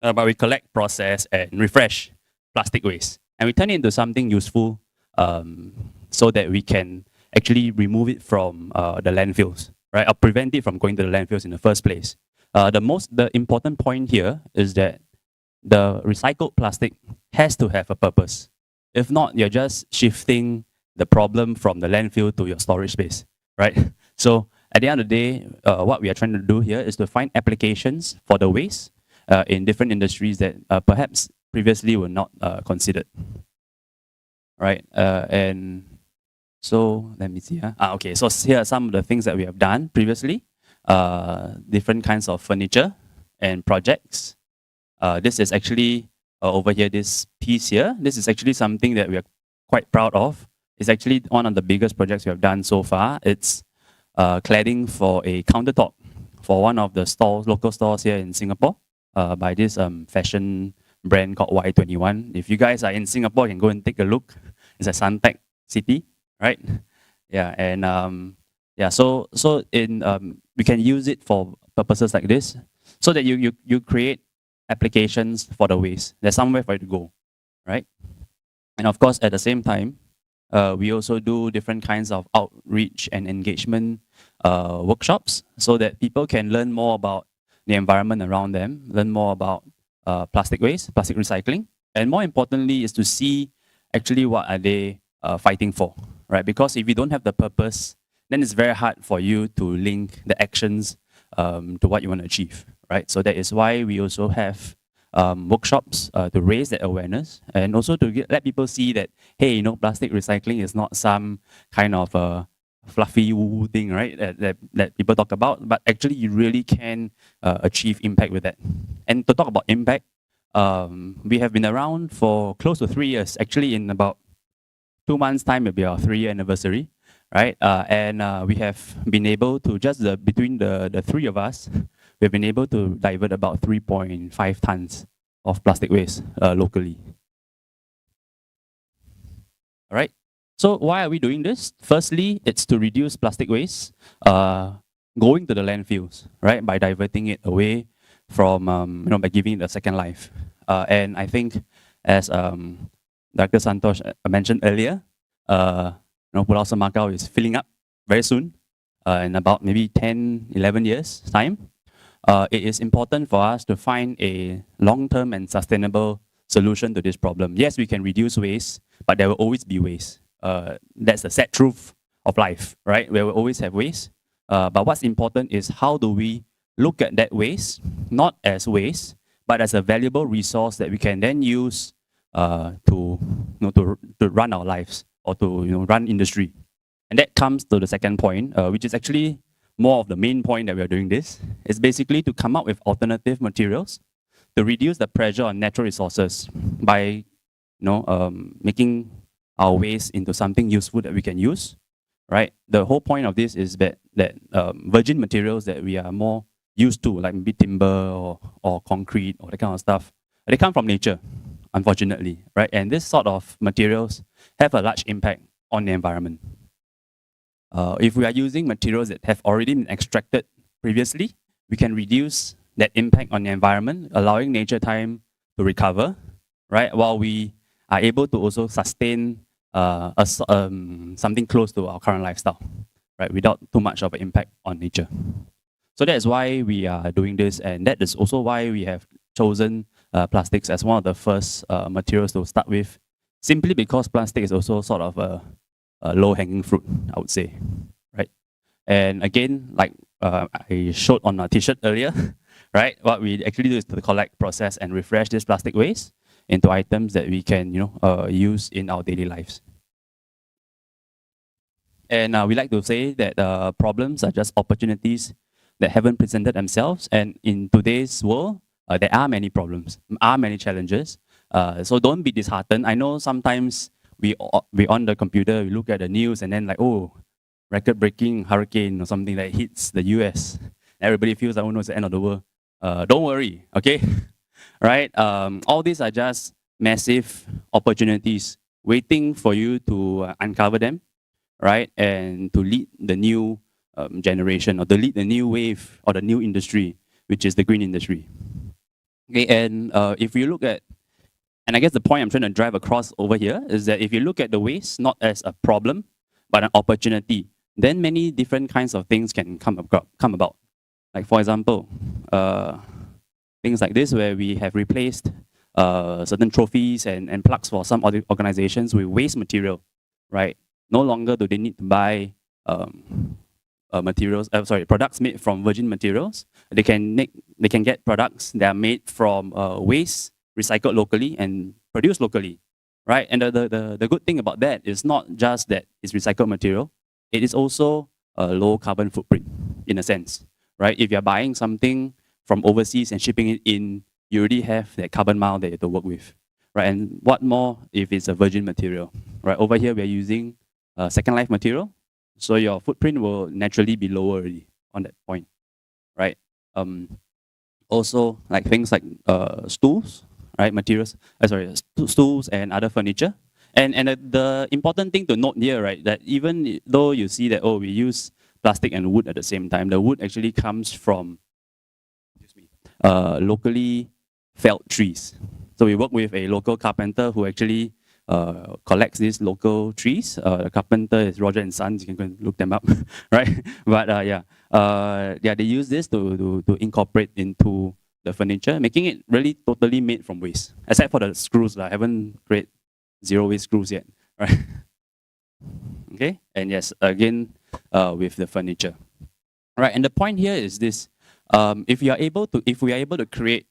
but we collect, process, and refresh plastic waste. And we turn it into something useful so that we can actually remove it from the landfills, right? Or prevent it from going to the landfills in the first place. The important point here is that the recycled plastic has to have a purpose. If not, you're just shifting the problem from the landfill to your storage space, right? So at the end of the day, what we are trying to do here is to find applications for the waste in different industries that perhaps previously were not considered, right? And so let me see. Okay, so here are some of the things that we have done previously. Different kinds of furniture and projects. This is actually over here, this piece here. This is actually something that we are quite proud of. It's actually one of the biggest projects we have done so far. It's cladding for a countertop for one of the stores, local stores here in Singapore, by this fashion brand called Y21. If you guys are in Singapore, you can go and take a look. It's a Suntec city, right? Yeah, and yeah, so we can use it for purposes like this, so that you create applications for the waste. There's somewhere for it to go, right? And of course, at the same time, we also do different kinds of outreach and engagement workshops so that people can learn more about the environment around them, learn more about plastic waste, plastic recycling, and more importantly is to see actually what are they fighting for, right? Because if you don't have the purpose, then it's very hard for you to link the actions to what you want to achieve, right? So that is why we also have workshops to raise that awareness and also to let people see that, hey, plastic recycling is not some kind of fluffy woo thing, right? That people talk about, but actually you really can achieve impact with that. And to talk about impact, we have been around for close to 3 years. Actually, in about 2 months' time, it'll be our 3-year anniversary, right? And we have been able to, between the three of us, we've been able to divert about 3.5 tons of plastic waste locally. All right. So why are we doing this? Firstly, it's to reduce plastic waste going to the landfills, right? By diverting it away from, by giving it a second life. And I think, as Dr. Santosh mentioned earlier, Pulau Semakau is filling up very soon, in about maybe 10, 11 years time. It is important for us to find a long-term and sustainable solution to this problem. Yes, we can reduce waste, but there will always be waste. That's the sad truth of life, right? We will always have waste. But what's important is how do we look at that waste, not as waste, but as a valuable resource that we can then use to run our lives or to run industry. And that comes to the second point, which is actually more of the main point that we are doing this. Is basically to come up with alternative materials to reduce the pressure on natural resources by making our waste into something useful that we can use, right? The whole point of this is that virgin materials that we are more used to, like maybe timber or concrete or that kind of stuff, they come from nature, unfortunately, right? And this sort of materials have a large impact on the environment. If we are using materials that have already been extracted previously, we can reduce that impact on the environment, allowing nature time to recover, right? While we are able to also sustain something close to our current lifestyle, right? Without too much of an impact on nature. So that's why we are doing this, and that is also why we have chosen plastics as one of the first materials to start with, simply because plastic is also sort of a low-hanging fruit, I would say, right? And again, like I showed on our t-shirt earlier, right? What we actually do is to collect, process, and refresh this plastic waste into items that we can, use in our daily lives. And we like to say that problems are just opportunities that haven't presented themselves. And in today's world, there are many problems, are many challenges. So don't be disheartened. I know sometimes we on the computer, we look at the news and then like, oh, record-breaking hurricane or something that hits the US. Everybody feels like, oh no, it's the end of the world. Don't worry, okay? Right? All these are just massive opportunities waiting for you to uncover them, right? And to lead the new generation, or to lead the new wave or the new industry, which is the green industry. Okay, and if you look at, and I guess the point I'm trying to drive across over here is that if you look at the waste not as a problem, but an opportunity, then many different kinds of things can come about. Like for example, things like this where we have replaced certain trophies and plaques for some other organizations with waste material, right? No longer do they need to buy products made from virgin materials. They can get products that are made from waste, recycled locally and produced locally, right? And the good thing about that is not just that it's recycled material, it is also a low carbon footprint in a sense, right? If you're buying something from overseas and shipping it in, you already have that carbon mile that you have to work with, right? And what more if it's a virgin material, right? Over here, we're using second life material, so your footprint will naturally be lower already on that point, right? Also, like things like stools, right? Stools and other furniture. And the important thing to note here, right, that even though you see that, oh, we use plastic and wood at the same time, the wood actually comes from locally felled trees. So we work with a local carpenter who actually collects these local trees. The carpenter is Roger and Sons. You can go and look them up, right? But they use this to incorporate into the furniture, making it really totally made from waste, except for the screws. I haven't created zero waste screws yet, right? Okay, and yes, again with the furniture, right? And the point here is this: if we are able to create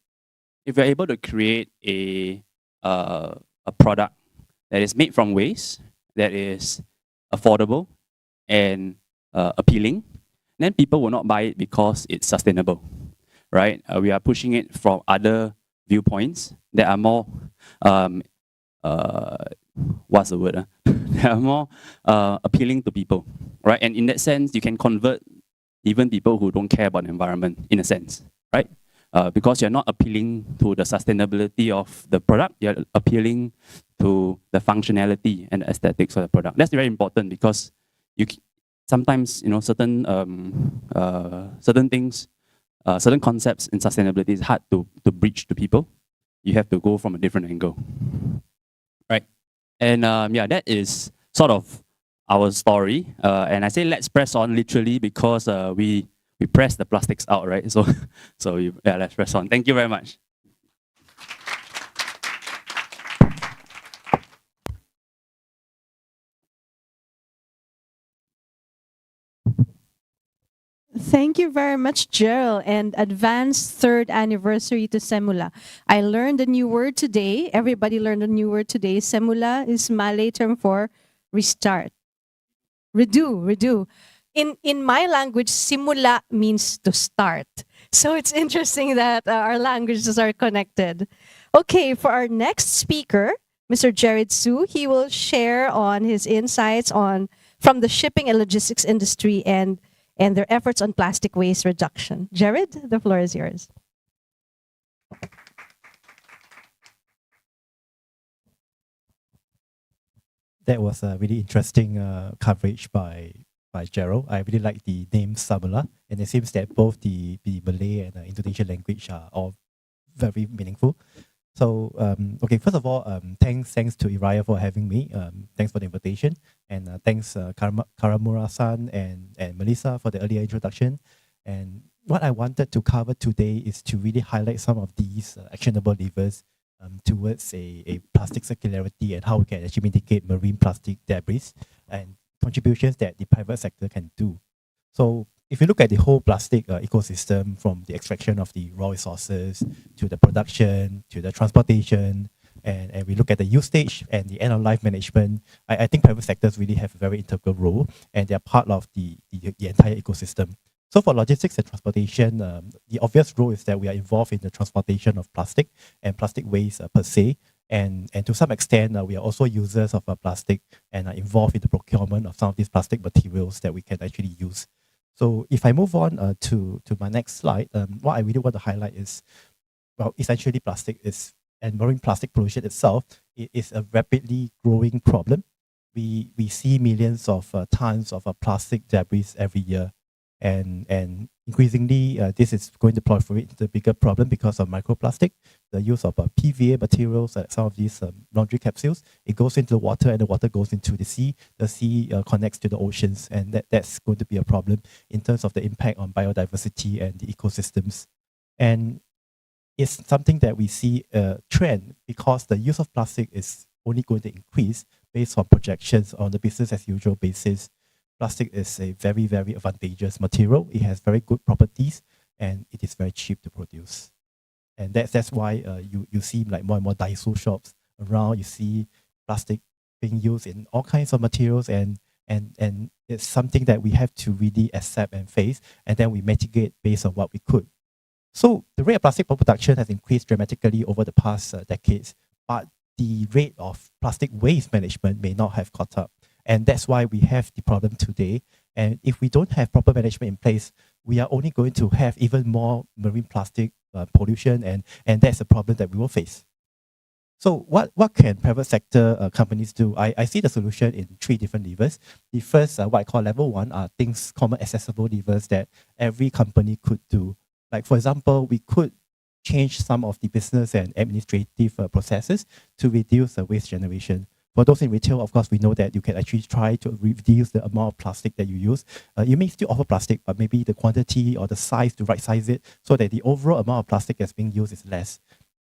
a product that is made from waste, that is affordable and appealing, then people will not buy it because it's sustainable, right? We are pushing it from other viewpoints that are more what's the word? They are more appealing to people, right? And in that sense, you can convert even people who don't care about the environment, in a sense, right? Because you're not appealing to the sustainability of the product, you're appealing to the functionality and the aesthetics of the product. That's very important because sometimes certain things, certain concepts in sustainability is hard to breach to people. You have to go from a different angle, right? And that is sort of our story. And I say let's press on literally because we press the plastics out, right? So let's press on. Thank you very much.
Thank you very much, Gerald, and advanced third anniversary to Semula. I learned a new word today. Everybody learned a new word today. Semula is Malay term for restart. Redo. In my language, simula means to start. So it's interesting that our languages are connected. Okay, for our next speaker, Mr. Jared Su, he will share on his insights from the shipping and logistics industry and their efforts on plastic waste reduction. Jared, the floor is yours.
That was a really interesting coverage by Gerald. I really like the name Samula, and it seems that both the Malay and Indonesian language are all very meaningful. So, okay, first of all, thanks to Iraya for having me. Thanks for the invitation, and thanks Karamura-san and Melissa for the earlier introduction. And what I wanted to cover today is to really highlight some of these actionable levers towards a plastic circularity and how we can actually mitigate marine plastic debris and contributions that the private sector can do. So if you look at the whole plastic ecosystem, from the extraction of the raw resources to the production, to the transportation, and we look at the usage and the end of life management, I think private sectors really have a very integral role, and they're part of the entire ecosystem. So for logistics and transportation, the obvious role is that we are involved in the transportation of plastic and plastic waste per se. And to some extent, we are also users of plastic and are involved in the procurement of some of these plastic materials that we can actually use. So if I move on to my next slide, what I really want to highlight is, well, essentially plastic is, and marine plastic pollution itself, it is a rapidly growing problem. We see millions of tons of plastic debris every year. And increasingly, this is going to proliferate into a bigger problem because of microplastic, the use of PVA materials, some of these laundry capsules. It goes into the water, and the water goes into the sea. The sea connects to the oceans, and that's going to be a problem in terms of the impact on biodiversity and the ecosystems. And it's something that we see a trend because the use of plastic is only going to increase based on projections on the business as usual basis. Plastic is a very, very advantageous material. It has very good properties, and it is very cheap to produce. And that's why you see like more and more Daiso shops around. You see plastic being used in all kinds of materials, and it's something that we have to really accept and face, and then we mitigate based on what we could. So the rate of plastic production has increased dramatically over the past decades, but the rate of plastic waste management may not have caught up. And that's why we have the problem today. And if we don't have proper management in place, we are only going to have even more marine plastic pollution, and that's a problem that we will face. So what can private sector companies do? I see the solution in 3 different levers. The first, what I call level 1, are things, common accessible levers that every company could do. Like for example, we could change some of the business and administrative processes to reduce the waste generation. For those in retail, of course, we know that you can actually try to reduce the amount of plastic that you use. You may still offer plastic, but maybe the quantity or the size, to right size it so that the overall amount of plastic that's being used is less.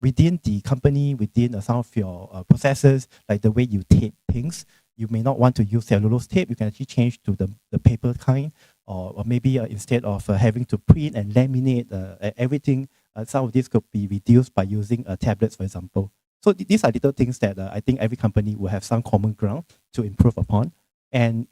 Within the company, within some of your processes, like the way you tape things, you may not want to use cellulose tape. You can actually change to the paper kind, or maybe instead of having to print and laminate everything, some of this could be reduced by using tablets, for example. So these are little things that I think every company will have some common ground to improve upon. And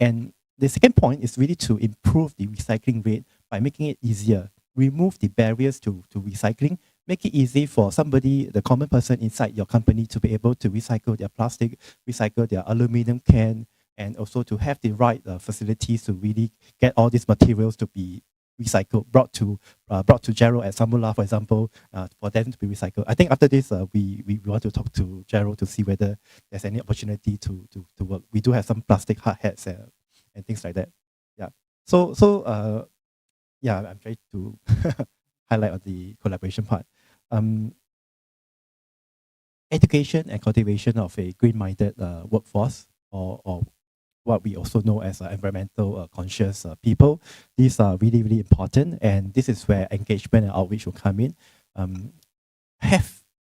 the second point is really to improve the recycling rate by making it easier. Remove the barriers to recycling. Make it easy for somebody, the common person inside your company, to be able to recycle their plastic, recycle their aluminum can, and also to have the right facilities to really get all these materials to be recycled, brought to Gerald at Samula, for example, for them to be recycled. I think after this, we want to talk to Gerald to see whether there's any opportunity to work. We do have some plastic hard hats and things like that. Yeah. So yeah, I'm trying to highlight on the collaboration part. Education and cultivation of a green-minded workforce, or what we also know as environmental conscious people. These are really, really important, and this is where engagement and outreach will come in.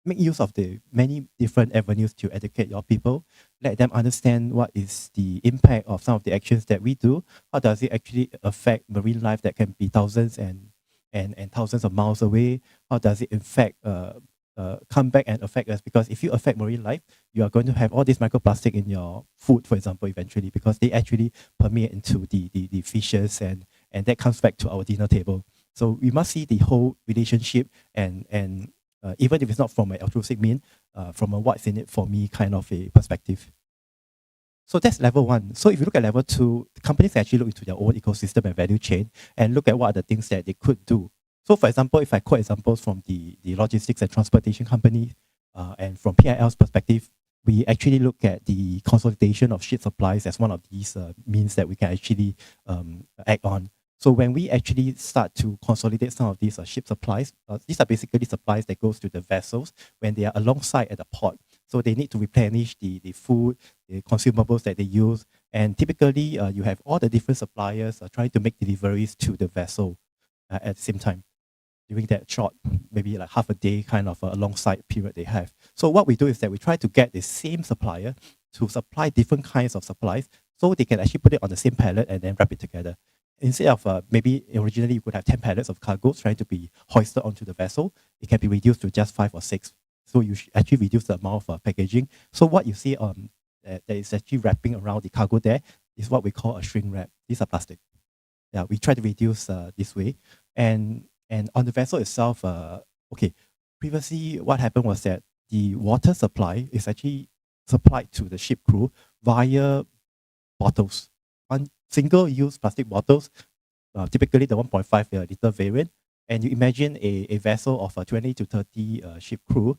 Make use of the many different avenues to educate your people. Let them understand what is the impact of some of the actions that we do. How does it actually affect marine life that can be thousands and thousands of miles away? How does it affect come back and affect us? Because if you affect marine life, you are going to have all this microplastic in your food, for example, eventually, because they actually permeate into the fishes, and that comes back to our dinner table. So we must see the whole relationship, and even if it's not from an altruistic mean, from a what's in it for me kind of a perspective. So that's level 1. So if you look at level 2, the companies actually look into their own ecosystem and value chain and look at what are the things that they could do. So for example, if I quote examples from the logistics and transportation company, and from PIL's perspective, we actually look at the consolidation of ship supplies as one of these means that we can actually act on. So when we actually start to consolidate some of these ship supplies, these are basically supplies that goes to the vessels when they are alongside at the port. So they need to replenish the food, the consumables that they use. And typically, you have all the different suppliers trying to make deliveries to the vessel at the same time during that short, maybe like half a day kind of alongside period they have. So what we do is that we try to get the same supplier to supply different kinds of supplies so they can actually put it on the same pallet and then wrap it together. Instead of maybe originally you could have 10 pallets of cargo trying to be hoisted onto the vessel, it can be reduced to just 5 or 6 So you should actually reduce the amount of packaging. So what you see that is actually wrapping around the cargo there is what we call a shrink wrap. These are plastic. Yeah, we try to reduce this way. And on the vessel itself, okay, previously what happened was that the water supply is actually supplied to the ship crew via bottles. One single-use plastic bottles, typically the 1.5 liter variant. And you imagine a vessel of 20 to 30 ship crew.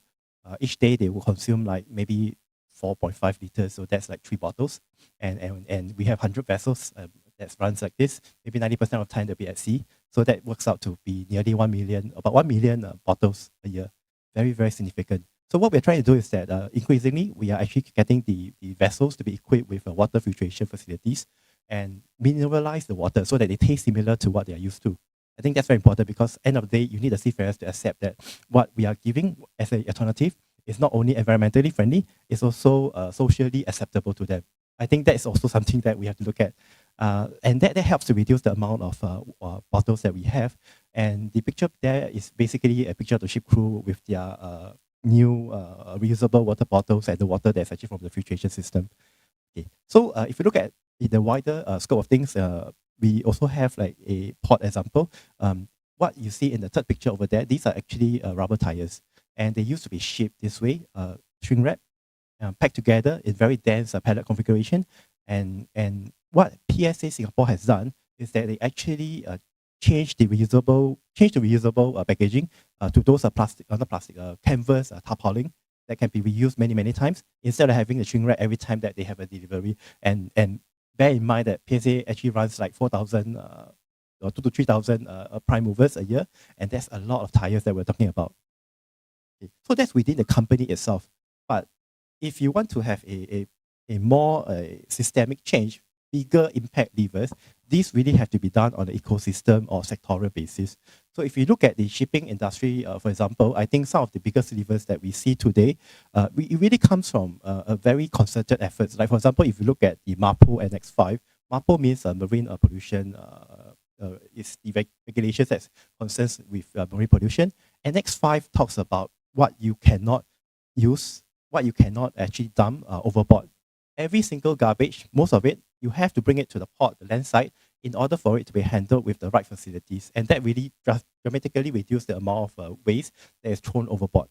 Each day they will consume like maybe 4.5 liters, so that's like 3 bottles. And we have 100 vessels that runs like this. Maybe 90% of the time they'll be at sea. So that works out to be nearly 1 million, about 1 million bottles a year. Very, very significant. So what we're trying to do is that increasingly we are actually getting the vessels to be equipped with water filtration facilities and mineralize the water so that they taste similar to what they are used to. I think that's very important because end of the day, you need the seafarers to accept that what we are giving as an alternative is not only environmentally friendly, it's also socially acceptable to them. I think that is also something that we have to look at. And that helps to reduce the amount of bottles that we have. And the picture there is basically a picture of the ship crew with their new reusable water bottles and the water that's actually from the filtration system. Okay. So if you look at the wider scope of things, we also have like a port example. What you see in the third picture over there, these are actually rubber tires. And they used to be shipped this way, shrink wrap, packed together in very dense pallet configuration. And what PSA Singapore has done is that they actually change the reusable packaging to those canvas tarpaulin that can be reused many times instead of having the shrink wrap every time that they have a delivery. And bear in mind that PSA actually runs like 4,000 or 2 to 3,000 prime movers a year, and that's a lot of tires that we're talking about. Okay. So that's within the company itself. But if you want to have a more systemic change, bigger impact levers, these really have to be done on an ecosystem or sectoral basis. So if you look at the shipping industry, for example, I think some of the biggest levers that we see today, it really comes from a very concerted efforts. Like for example, if you look at the MARPO NX5, MARPO means marine pollution, is the regulations that concerns with marine pollution. NX5 talks about what you cannot use, what you cannot actually dump overboard. Every single garbage, most of it, you have to bring it to the port, the land side, in order for it to be handled with the right facilities. And that really dramatically reduces the amount of waste that is thrown overboard.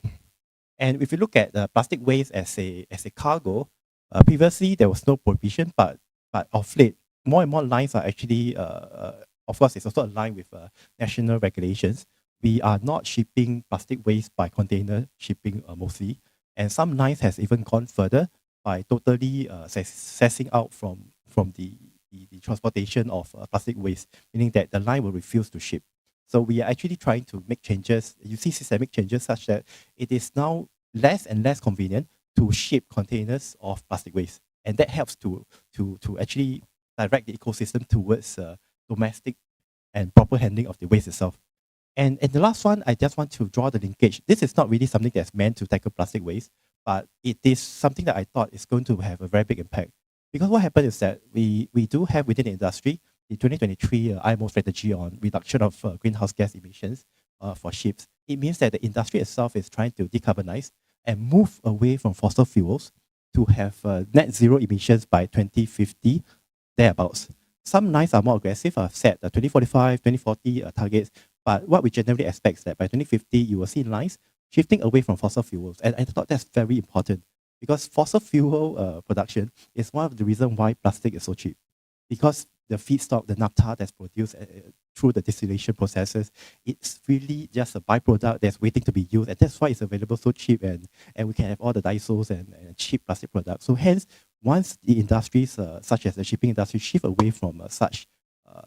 And if you look at plastic waste as a cargo, previously there was no prohibition, but of late, more and more lines are actually, of course, it's also aligned with national regulations. We are not shipping plastic waste by container shipping mostly. And some lines has even gone further by totally cessing out from the transportation of plastic waste, meaning that the line will refuse to ship. So we are actually trying to make changes. You see systemic changes such that it is now less and less convenient to ship containers of plastic waste. And that helps to actually direct the ecosystem towards domestic and proper handling of the waste itself. And the last one, I just want to draw the linkage. This is not really something that's meant to tackle plastic waste, but it is something that I thought is going to have a very big impact. Because what happened is that we do have within the industry the 2023 IMO strategy on reduction of greenhouse gas emissions for ships. It means that the industry itself is trying to decarbonize and move away from fossil fuels to have net zero emissions by 2050, thereabouts. Some lines are more aggressive, have set 2045, 2040 targets, but what we generally expect is that by 2050, you will see lines shifting away from fossil fuels. And I thought that's very important because fossil fuel production is one of the reasons why plastic is so cheap. Because the feedstock, the naphtha that's produced through the distillation processes, it's really just a byproduct that's waiting to be used. And that's why it's available so cheap and we can have all the disos and cheap plastic products. So hence, once the industries, such as the shipping industry, shift away from such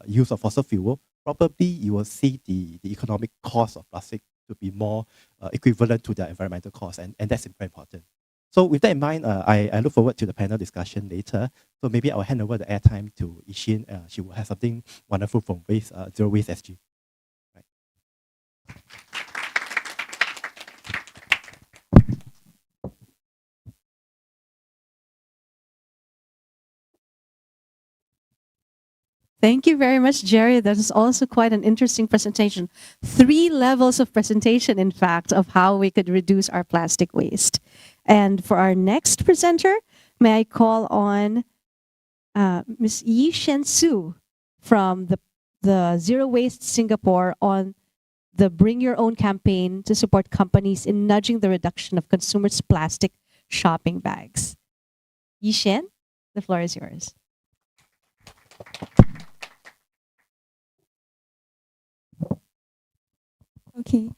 use of fossil fuel, probably you will see the economic cost of plastic to be more equivalent to the environmental cost. And that's very important. So with that in mind, I look forward to the panel discussion later. So maybe I'll hand over the airtime to Ishin. She will have something wonderful from Zero Waste SG. Right.
Thank you very much, Jerry. That is also quite an interesting presentation. 3 levels of presentation, in fact, of how we could reduce our plastic waste. And for our next presenter, may I call on Ms. Yi Shen Su from the Zero Waste Singapore on the Bring Your Own campaign to support companies in nudging the reduction of consumers' plastic shopping bags. Yi Shen, the floor is yours.
Okay.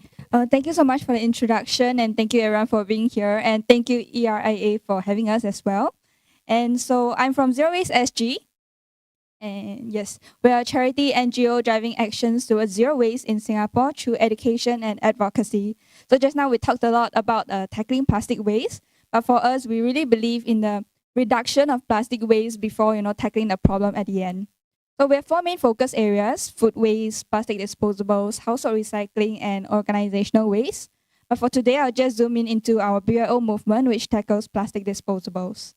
Thank you so much for the introduction, and thank you everyone for being here, and thank you ERIA for having us as well. And so I'm from Zero Waste SG, and yes, we are a charity NGO driving actions towards zero waste in Singapore through education and advocacy. So just now we talked a lot about tackling plastic waste, but for us, we really believe in the reduction of plastic waste before tackling the problem at the end. So we have 4 main focus areas: food waste, plastic disposables, household recycling, and organizational waste. But for today, I'll just zoom in into our BYO movement, which tackles plastic disposables.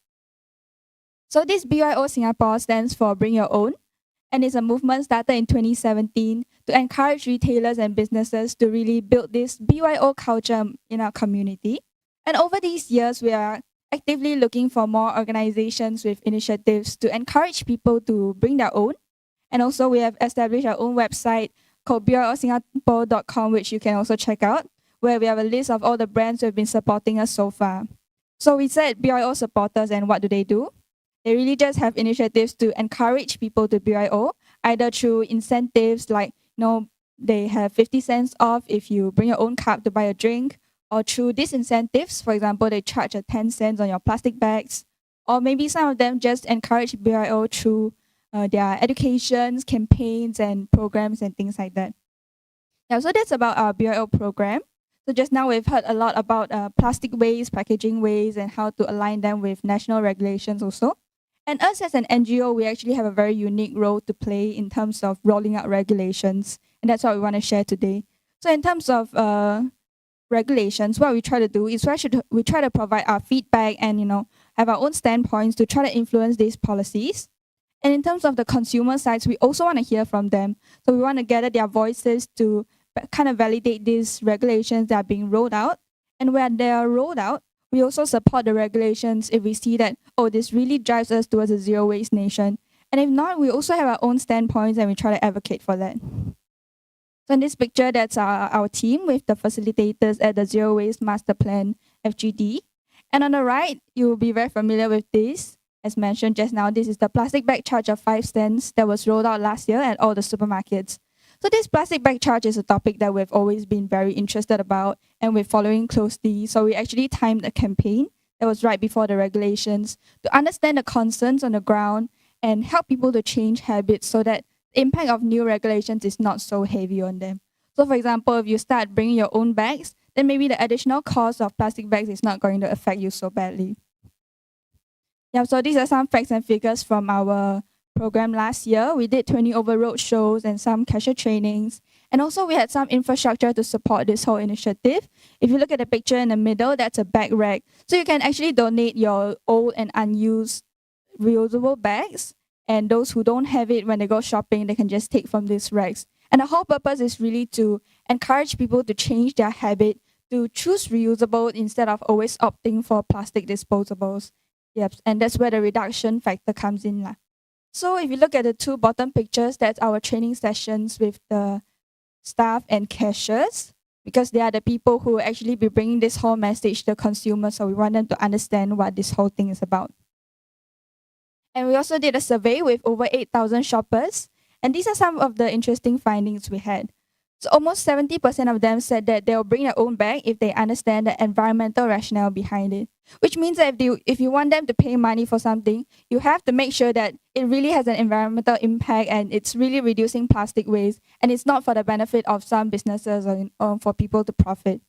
So this BYO Singapore stands for Bring Your Own, and it's a movement started in 2017 to encourage retailers and businesses to really build this BYO culture in our community. And over these years, we are actively looking for more organizations with initiatives to encourage people to bring their own. And also we have established our own website called byorosingapore.com, which you can also check out, where we have a list of all the brands who have been supporting us so far. So we said BYO supporters, and what do? They really just have initiatives to encourage people to BYO, either through incentives like, they have 50 cents off if you bring your own cup to buy a drink, or through disincentives. For example, they charge 10 cents on your plastic bags, or maybe some of them just encourage BYO through their educations, campaigns, and programs and things like that. Yeah, so that's about our BYO program. So just now we've heard a lot about plastic waste, packaging waste, and how to align them with national regulations also. And us as an NGO, we actually have a very unique role to play in terms of rolling out regulations, and that's what we want to share today. So in terms of regulations, what we try to do is we try to provide our feedback and have our own standpoints to try to influence these policies. And in terms of the consumer sides, we also want to hear from them. So we want to gather their voices to kind of validate these regulations that are being rolled out. And when they are rolled out, we also support the regulations if we see that, this really drives us towards a zero waste nation. And if not, we also have our own standpoints and we try to advocate for that. So in this picture, that's our team with the facilitators at the Zero Waste Master Plan, FGD. And on the right, you will be very familiar with this. As mentioned just now, this is the plastic bag charge of 5 cents that was rolled out last year at all the supermarkets. So this plastic bag charge is a topic that we've always been very interested about and we're following closely. So we actually timed a campaign that was right before the regulations to understand the concerns on the ground and help people to change habits so that the impact of new regulations is not so heavy on them. So for example, if you start bringing your own bags, then maybe the additional cost of plastic bags is not going to affect you so badly. Yeah, so these are some facts and figures from our program last year. We did 20 over road shows and some cashier trainings. And also we had some infrastructure to support this whole initiative. If you look at the picture in the middle, that's a bag rack. So you can actually donate your old and unused reusable bags. And those who don't have it, when they go shopping, they can just take from these racks. And the whole purpose is really to encourage people to change their habit to choose reusable instead of always opting for plastic disposables. Yep, and that's where the reduction factor comes in. So if you look at the 2 bottom pictures, that's our training sessions with the staff and cashiers, because they are the people who will actually be bringing this whole message to consumers. So we want them to understand what this whole thing is about. And we also did a survey with over 8,000 shoppers. And these are some of the interesting findings we had. So almost 70% of them said that they'll bring their own bag if they understand the environmental rationale behind it. Which means that if you want them to pay money for something, you have to make sure that it really has an environmental impact and it's really reducing plastic waste, and it's not for the benefit of some businesses or for people to profit.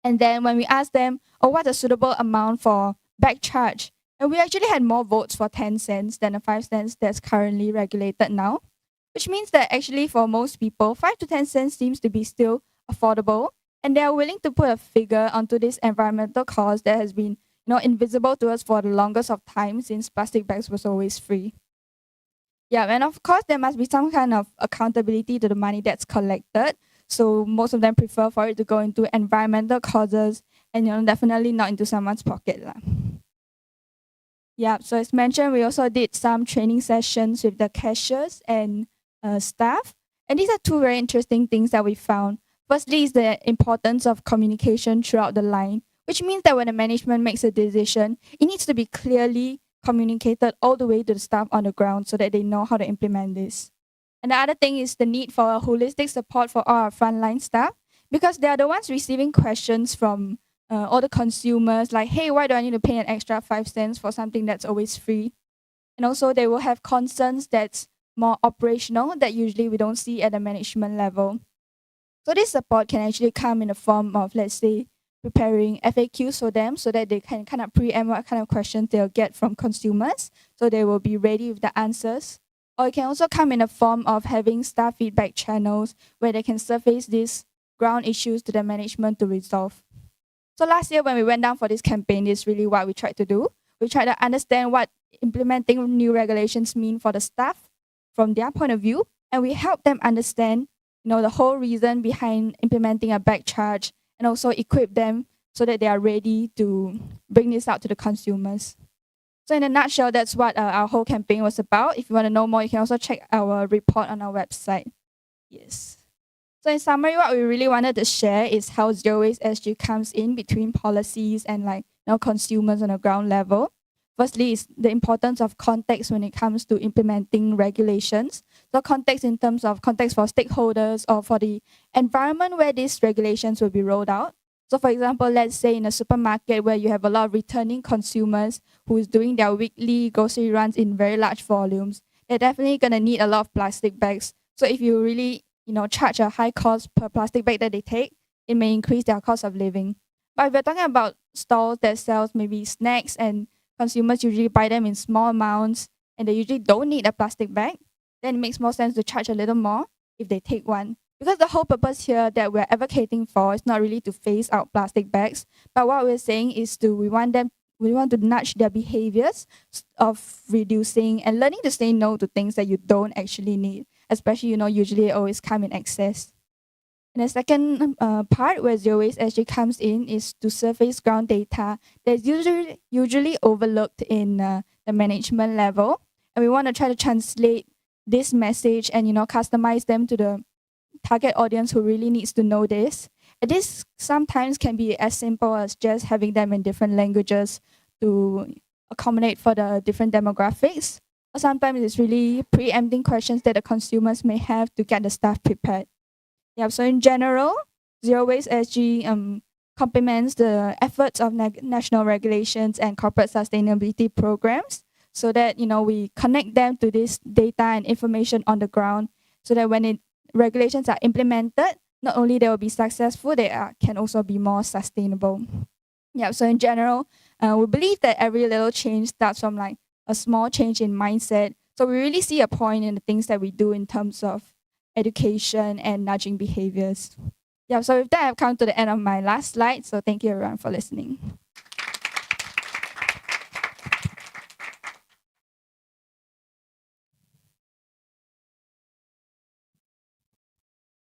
And then when we asked them, what's a suitable amount for bag charge? And we actually had more votes for 10 cents than the 5 cents that's currently regulated now. Which means that actually for most people, 5 to 10 cents seems to be still affordable, and they are willing to put a figure onto this environmental cost that has been invisible to us for the longest of time since plastic bags was always free. Yeah, and of course, there must be some kind of accountability to the money that's collected. So most of them prefer for it to go into environmental causes and definitely not into someone's pocket. Lah. Yeah, so as mentioned, we also did some training sessions with the cashiers and staff. And these are two very interesting things that we found. Firstly, is the importance of communication throughout the line, which means that when the management makes a decision, it needs to be clearly communicated all the way to the staff on the ground so that they know how to implement this. And the other thing is the need for a holistic support for all our frontline staff because they are the ones receiving questions from all the consumers like, hey, why do I need to pay an extra 5 cents for something that's always free? And also they will have concerns that's more operational that usually we don't see at the management level. So this support can actually come in the form of, let's say, preparing FAQs for them so that they can kind of preempt what kind of questions they'll get from consumers. So they will be ready with the answers. Or it can also come in the form of having staff feedback channels where they can surface these ground issues to the management to resolve. So last year when we went down for this campaign, this is really what we tried to do. We tried to understand what implementing new regulations mean for the staff from their point of view, and we help them understand the whole reason behind implementing a back charge and also equip them so that they are ready to bring this out to the consumers. So in a nutshell, that's what our whole campaign was about. If you want to know more, you can also check our report on our website. Yes. So in summary, what we really wanted to share is how Zero Waste SG comes in between policies and consumers on a ground level. Firstly, is the importance of context when it comes to implementing regulations. So context in terms of context for stakeholders or for the environment where these regulations will be rolled out. So for example, let's say in a supermarket where you have a lot of returning consumers who is doing their weekly grocery runs in very large volumes, they're definitely going to need a lot of plastic bags. So if you really charge a high cost per plastic bag that they take, it may increase their cost of living. But if we're talking about stalls that sells maybe snacks and consumers usually buy them in small amounts and they usually don't need a plastic bag, then it makes more sense to charge a little more if they take one. Because the whole purpose here that we're advocating for is not really to phase out plastic bags, but what we're saying is we want to nudge their behaviors of reducing and learning to say no to things that you don't actually need, especially, usually always come in excess. And the second part where Zero Waste actually comes in is to surface ground data that's usually overlooked in the management level. And we want to try to translate this message and, customize them to the target audience who really needs to know this. And this sometimes can be as simple as just having them in different languages to accommodate for the different demographics. Or sometimes it's really preempting questions that the consumers may have to get the staff prepared. Yeah, so in general, Zero Waste SG complements the efforts of national regulations and corporate sustainability programs so that, we connect them to this data and information on the ground so that when regulations are implemented, not only they will be successful, they can also be more sustainable. Yeah, so in general, we believe that every little change starts from a small change in mindset. So we really see a point in the things that we do in terms of education and nudging behaviors. Yeah, so with that, I've come to the end of my last slide. So thank you everyone for listening.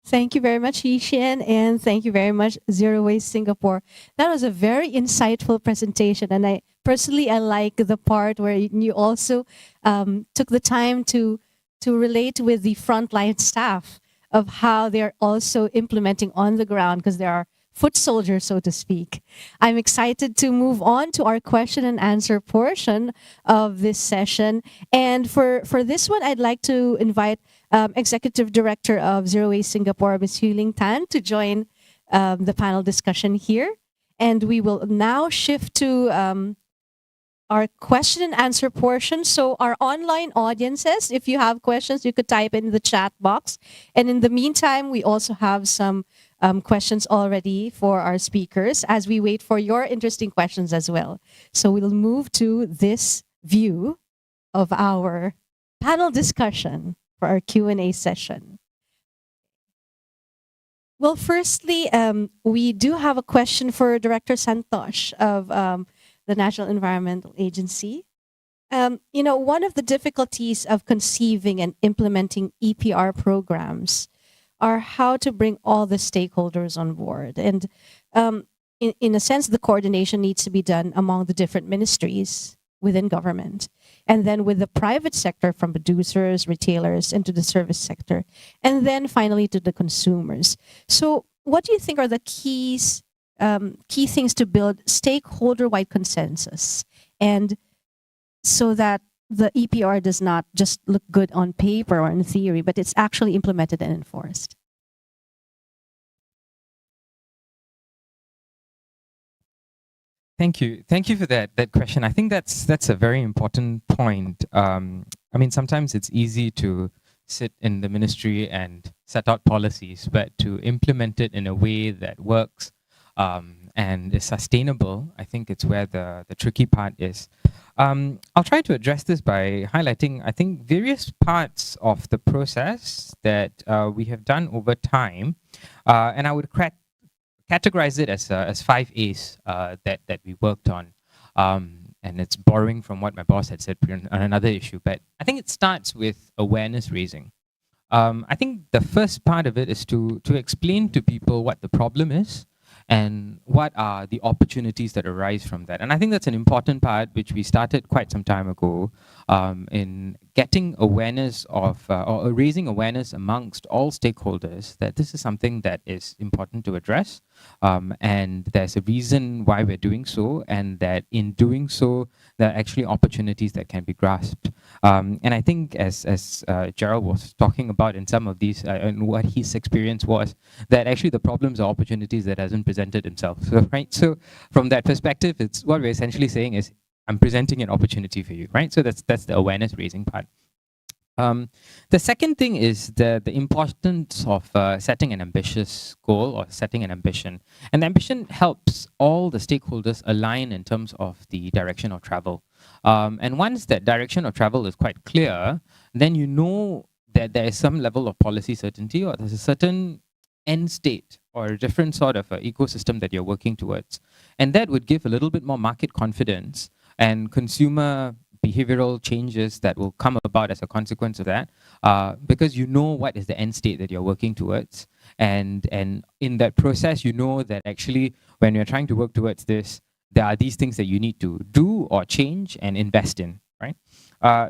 Thank you very much, Yishan, and thank you very much, Zero Waste Singapore. That was a very insightful presentation, and I like the part where you also took the time to relate with the frontline staff of how they're also implementing on the ground because there are foot soldiers, so to speak. I'm excited to move on to our question and answer portion of this session. And for this one, I'd like to invite Executive Director of Zero Waste Singapore, Ms. Huling Tan, to join the panel discussion here. And we will now shift to our question and answer portion. So our online audiences, if you have questions, you could type in the chat box. And in the meantime, we also have some questions already for our speakers as we wait for your interesting questions as well. So we'll move to this view of our panel discussion for our Q&A session. Well, firstly, we do have a question for Director Santosh of the National Environmental Agency. One of the difficulties of conceiving and implementing EPR programs are how to bring all the stakeholders on board. And in a sense, the coordination needs to be done among the different ministries within government, and then with the private sector, from producers, retailers, into the service sector, and then finally to the consumers. So what do you think are the key things to build stakeholder-wide consensus, and so that the EPR does not just look good on paper or in theory, but it's actually implemented and enforced?
Thank you. Thank you for that question. I think that's a very important point. I mean, sometimes it's easy to sit in the ministry and set out policies, but to implement it in a way that works and is sustainable, I think it's where the tricky part is. I'll try to address this by highlighting, I think, various parts of the process that we have done over time, and I would categorize it as 5 A's that we worked on. And it's borrowing from what my boss had said on another issue, but I think it starts with awareness raising. I think the first part of it is to explain to people what the problem is and what are the opportunities that arise from that. And I think that's an important part, which we started quite some time ago, in getting awareness of, or raising awareness amongst all stakeholders that this is something that is important to address, and there's a reason why we're doing so, and that in doing so, there are actually opportunities that can be grasped. And I think as Gerald was talking about in some of these, and what his experience was, that actually the problems are opportunities that hasn't presented himself. So, right? So from that perspective, it's what we're essentially saying is, I'm presenting an opportunity for you, right? So that's the awareness raising part. The second thing is the importance of setting an ambitious goal or setting an ambition. And the ambition helps all the stakeholders align in terms of the direction of travel. And once that direction of travel is quite clear, then you know that there is some level of policy certainty, or there's a certain end state or a different sort of ecosystem that you're working towards. And that would give a little bit more market confidence and consumer behavioral changes that will come about as a consequence of that, because you know what is the end state that you're working towards. And in that process, you know that actually when you're trying to work towards this, there are these things that you need to do or change and invest in, right?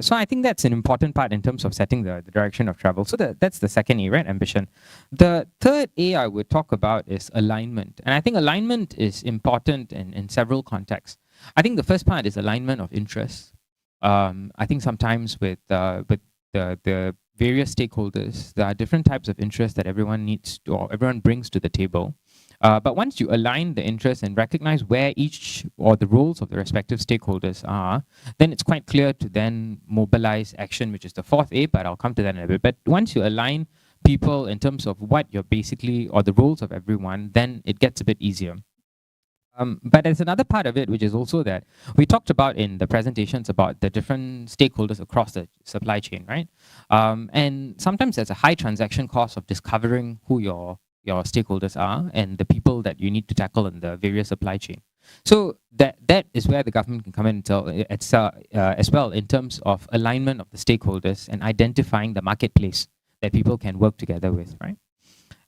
So I think that's an important part in terms of setting the direction of travel. So that's the second A, right? Ambition. The third A I would talk about is alignment. And I think alignment is important in several contexts. I think the first part is alignment of interests. I think sometimes with the various stakeholders, there are different types of interests that everyone needs to, or everyone brings to the table. But once you align the interests and recognize where each or the roles of the respective stakeholders are, then it's quite clear to then mobilize action, which is the fourth A, but I'll come to that in a bit. But once you align people in terms of what you're basically, or the roles of everyone, then it gets a bit easier. But there's another part of it, which is also that we talked about in the presentations about the different stakeholders across the supply chain, right? And sometimes there's a high transaction cost of discovering who your stakeholders are and the people that you need to tackle in the various supply chain. So that is where the government can come in as well, in terms of alignment of the stakeholders and identifying the marketplace that people can work together with, right?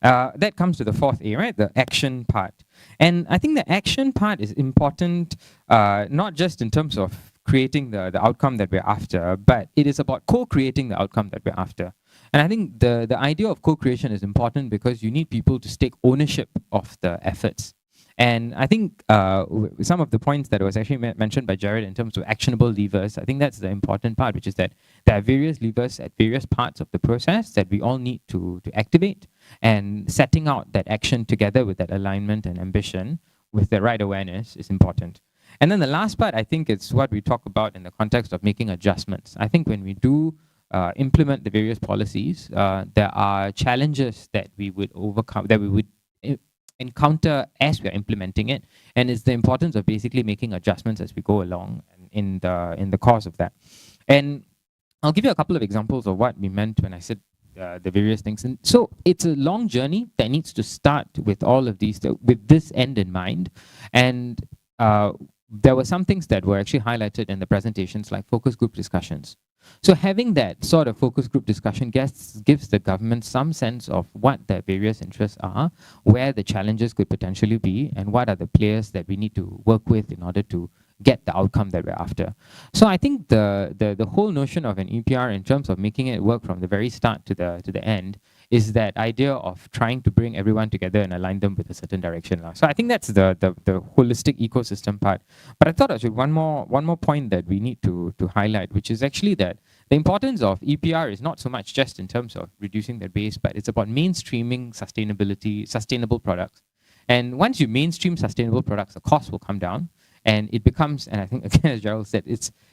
That comes to the fourth A, right? The action part. And I think the action part is important, not just in terms of creating the outcome that we're after, but it is about co-creating the outcome that we're after. And I think the idea of co-creation is important because you need people to take ownership of the efforts. And I think some of the points that was actually mentioned by Jared in terms of actionable levers, I think that's the important part, which is that there are various levers at various parts of the process that we all need to activate, and setting out that action together with that alignment and ambition with the right awareness is important. And then the last part, I think it's what we talk about in the context of making adjustments. I think when we do implement the various policies, there are challenges that we would overcome, that we would encounter as we are implementing it, and it's the importance of basically making adjustments as we go along in the course of that. And I'll give you a couple of examples of what we meant when I said the various things. And so it's a long journey that needs to start with all of these, with this end in mind. And there were some things that were actually highlighted in the presentations, like focus group discussions. So having that sort of focus group discussion gives the government some sense of what their various interests are, where the challenges could potentially be, and what are the players that we need to work with in order to get the outcome that we're after. So I think the whole notion of an EPR in terms of making it work from the very start to the end is that idea of trying to bring everyone together and align them with a certain direction. So I think that's the holistic ecosystem part. But I thought I should one more point that we need to highlight, which is actually that the importance of EPR is not so much just in terms of reducing their base, but it's about mainstreaming sustainable products. And once you mainstream sustainable products, the cost will come down. And it becomes, and I think again, as Gerald said,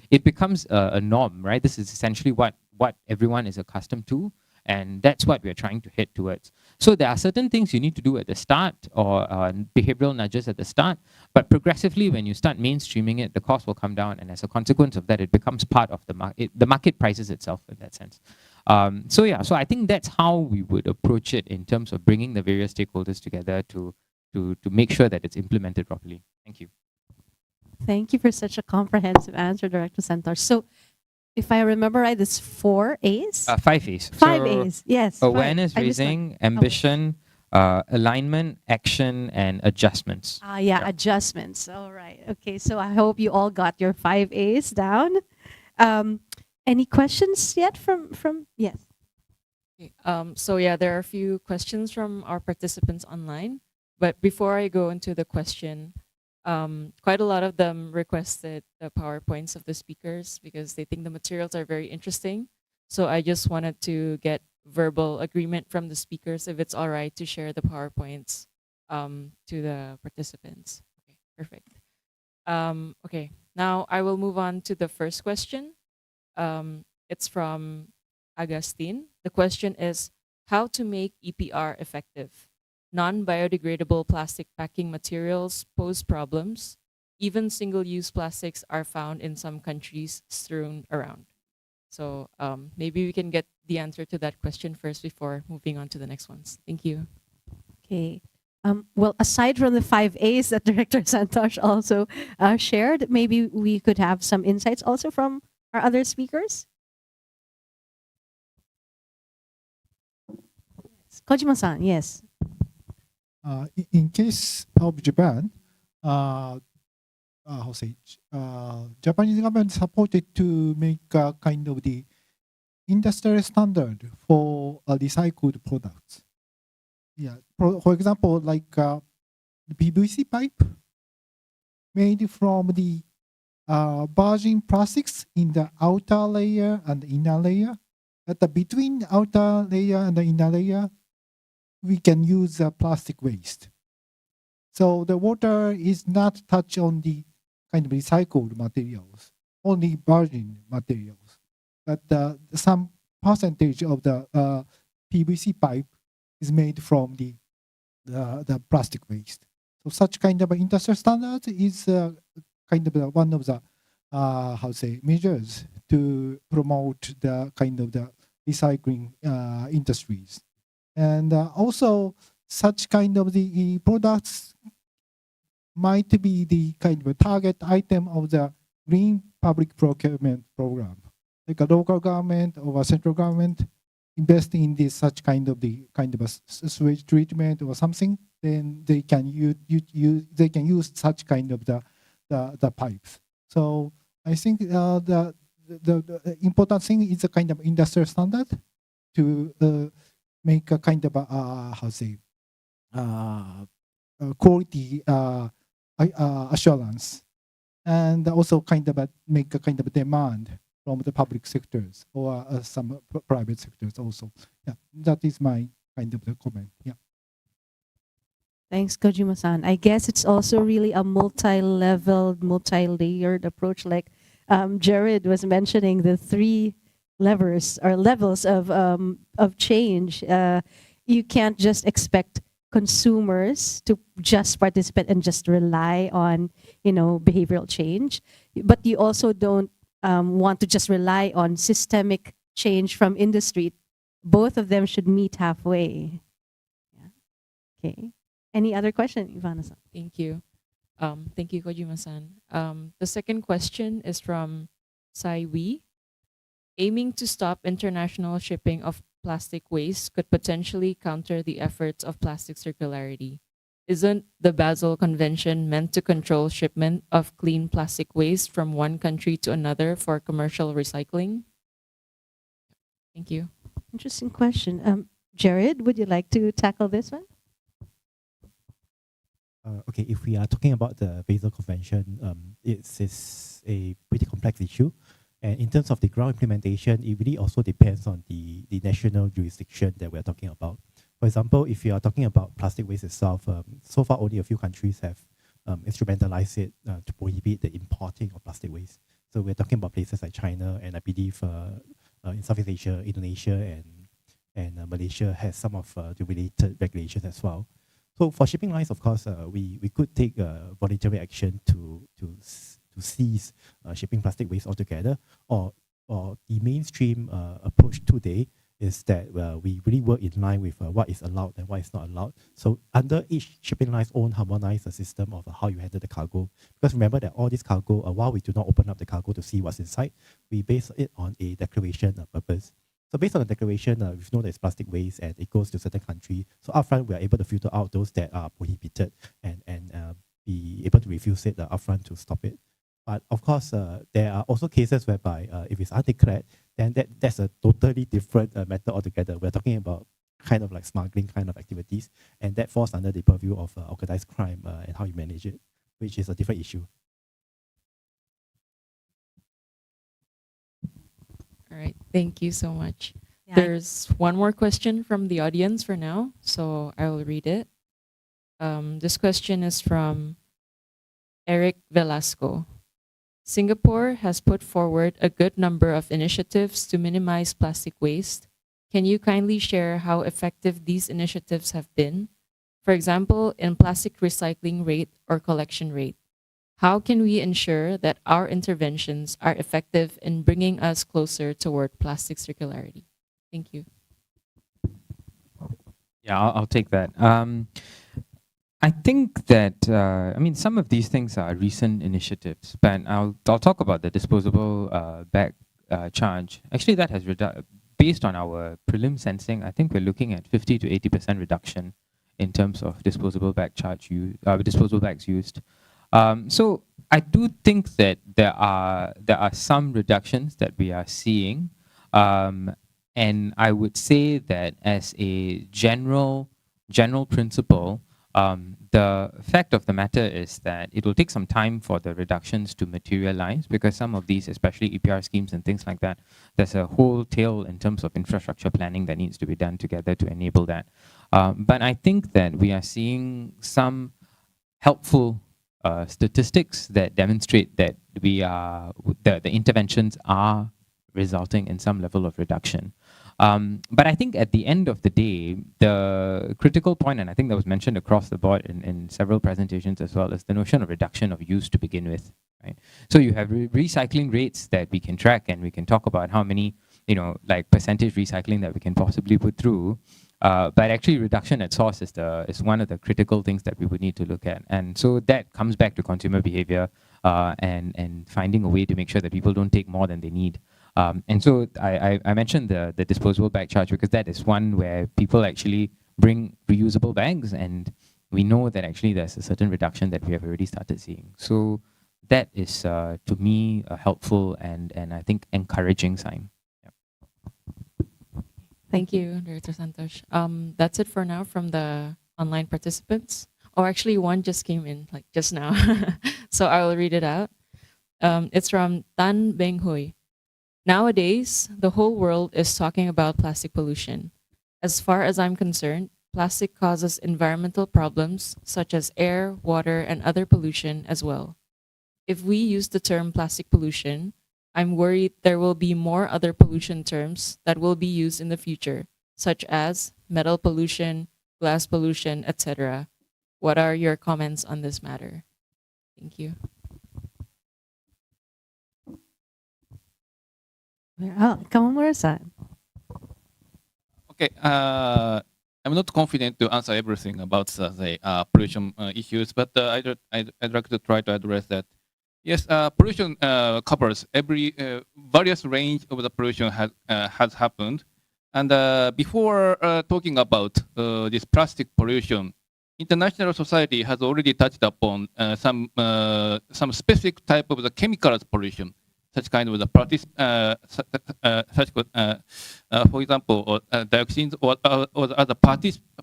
it becomes a norm, right? This is essentially what everyone is accustomed to, and that's what we're trying to head towards. So there are certain things you need to do at the start, or behavioral nudges at the start, but progressively when you start mainstreaming it, the cost will come down, and as a consequence of that, it becomes part of the market. The market prices itself in that sense. So I think that's how we would approach it in terms of bringing the various stakeholders together to make sure that it's implemented properly. Thank you.
Thank you for such a comprehensive answer, Director Santosh. So, if I remember right, it's 4 A's?
5 A's.
Five A's, yes.
Awareness
five. I missed one.
raising, ambition, alignment, action, and adjustments.
Yeah, adjustments. All right. Okay, so I hope you all got your 5 A's down. Any questions yet from yes?
Okay, so yeah, there are a few questions from our participants online. But before I go into the question, quite a lot of them requested the PowerPoints of the speakers because they think the materials are very interesting. So I just wanted to get verbal agreement from the speakers if it's all right to share the PowerPoints to the participants. Okay, perfect. Okay, now I will move on to the first question. It's from Agustin. The question is, how to make EPR effective? Non-biodegradable plastic packing materials pose problems. Even single-use plastics are found in some countries strewn around. So maybe we can get the answer to that question first before moving on to the next ones. Thank you.
Okay. Well, aside from the 5 A's that Director Santosh also shared, maybe we could have some insights also from our other speakers. Kojima-san, yes.
In case of Japan, Japanese government supported to make a kind of the industrial standard for recycled products. Yeah, for example, like the PVC pipe made from the virgin plastics in the outer layer and inner layer. At the between outer layer and the inner layer, we can use plastic waste. So the water is not touched on the kind of recycled materials, only virgin materials. But some percentage of the PVC pipe is made from the plastic waste. So such kind of industrial standards is kind of one of the measures to promote the kind of the recycling industries. And also, such kind of the products might be the kind of target item of the green public procurement program. Like a local government or a central government invest in this such kind of a sewage treatment or something, then they can use such kind of the pipes. So I think the important thing is a kind of industrial standard to make a kind of quality assurance, and also kind of make a kind of demand from the public sectors or some private sectors also. Yeah, that is my kind of the comment. Yeah.
Thanks, Kojima-san. I guess it's also really a multi-leveled, multi-layered approach. Like Jared was mentioning, the 3 levers or levels of change. You can't just expect consumers to just participate and just rely on behavioral change, but you also don't want to just rely on systemic change from industry. Both of them should meet halfway. Yeah. Okay. Any other question, Ivana-san?
Thank you. Thank you, Kojima-san. The second question is from Sai Wee. Aiming to stop international shipping of plastic waste could potentially counter the efforts of plastic circularity. Isn't the Basel Convention meant to control shipment of clean plastic waste from one country to another for commercial recycling? Thank you.
Interesting question. Jared, would you like to tackle this one?
Okay, if we are talking about the Basel Convention, it's a pretty complex issue. And in terms of the ground implementation, it really also depends on the national jurisdiction that we're talking about. For example, if you are talking about plastic waste itself, so far only a few countries have instrumentalized it to prohibit the importing of plastic waste. So we're talking about places like China, and I believe in Southeast Asia, Indonesia, and Malaysia has some of the related regulations as well. So for shipping lines, of course, we could take voluntary action to cease shipping plastic waste altogether, or the mainstream approach today is that we really work in line with what is allowed and what is not allowed. So under each shipping line's own harmonized system of how you handle the cargo, because remember that all this cargo, while we do not open up the cargo to see what's inside, we base it on a declaration purpose. So based on the declaration, we know that it's plastic waste and it goes to a certain country. So upfront, we are able to filter out those that are prohibited and be able to refuse it upfront to stop it. But of course, there are also cases whereby if it's undeclared, then that's a totally different matter altogether. We're talking about kind of like smuggling kind of activities, and that falls under the purview of organized crime and how you manage it, which is a different issue.
All right, thank you so much.
Yeah,
There's one more question from the audience for now, so I will read it. This question is from Eric Velasco. Singapore has put forward a good number of initiatives to minimize plastic waste. Can you kindly share how effective these initiatives have been? For example, in plastic recycling rate or collection rate. How can we ensure that our interventions are effective in bringing us closer toward plastic circularity? Thank you.
Yeah, I'll take that. I think that I mean some of these things are recent initiatives, but I'll talk about the disposable bag charge. Actually, that has based on our prelim sensing. I think we're looking at 50 to 80% reduction in terms of disposable bag disposable bags used. So I do think that there are some reductions that we are seeing, and I would say that as a general principle. The fact of the matter is that it will take some time for the reductions to materialize, because some of these, especially EPR schemes and things like that, there's a whole tail in terms of infrastructure planning that needs to be done together to enable that. But I think that we are seeing some helpful statistics that demonstrate that the interventions are resulting in some level of reduction. But I think at the end of the day, the critical point, and I think that was mentioned across the board in several presentations as well, is the notion of reduction of use to begin with. Right? So you have recycling rates that we can track, and we can talk about how many, like percentage recycling that we can possibly put through. But actually, reduction at source is one of the critical things that we would need to look at. And so that comes back to consumer behavior and finding a way to make sure that people don't take more than they need. And so I mentioned the disposable bag charge because that is one where people actually bring reusable bags, and we know that actually there's a certain reduction that we have already started seeing. So that is, to me, a helpful and I think encouraging sign.
Thank you, Director Santosh. That's it for now from the online participants. Oh, actually, one just came in like just now, so I will read it out. It's from Tan Beng Hui. Nowadays, the whole world is talking about plastic pollution. As far as I'm concerned, plastic causes environmental problems such as air, water, and other pollution as well. If we use the term plastic pollution, I'm worried there will be more other pollution terms that will be used in the future, such as metal pollution, glass pollution, etc. What are your comments on this matter? Thank you.
Kamamura-san.
Okay. I'm not confident to answer everything about the pollution issues, but I'd like to try to address that. Yes, pollution covers every various range of the pollution has happened, and before talking about this plastic pollution, international society has already touched upon some specific type of the chemicals pollution, such kind of the practice, for example, dioxins or the other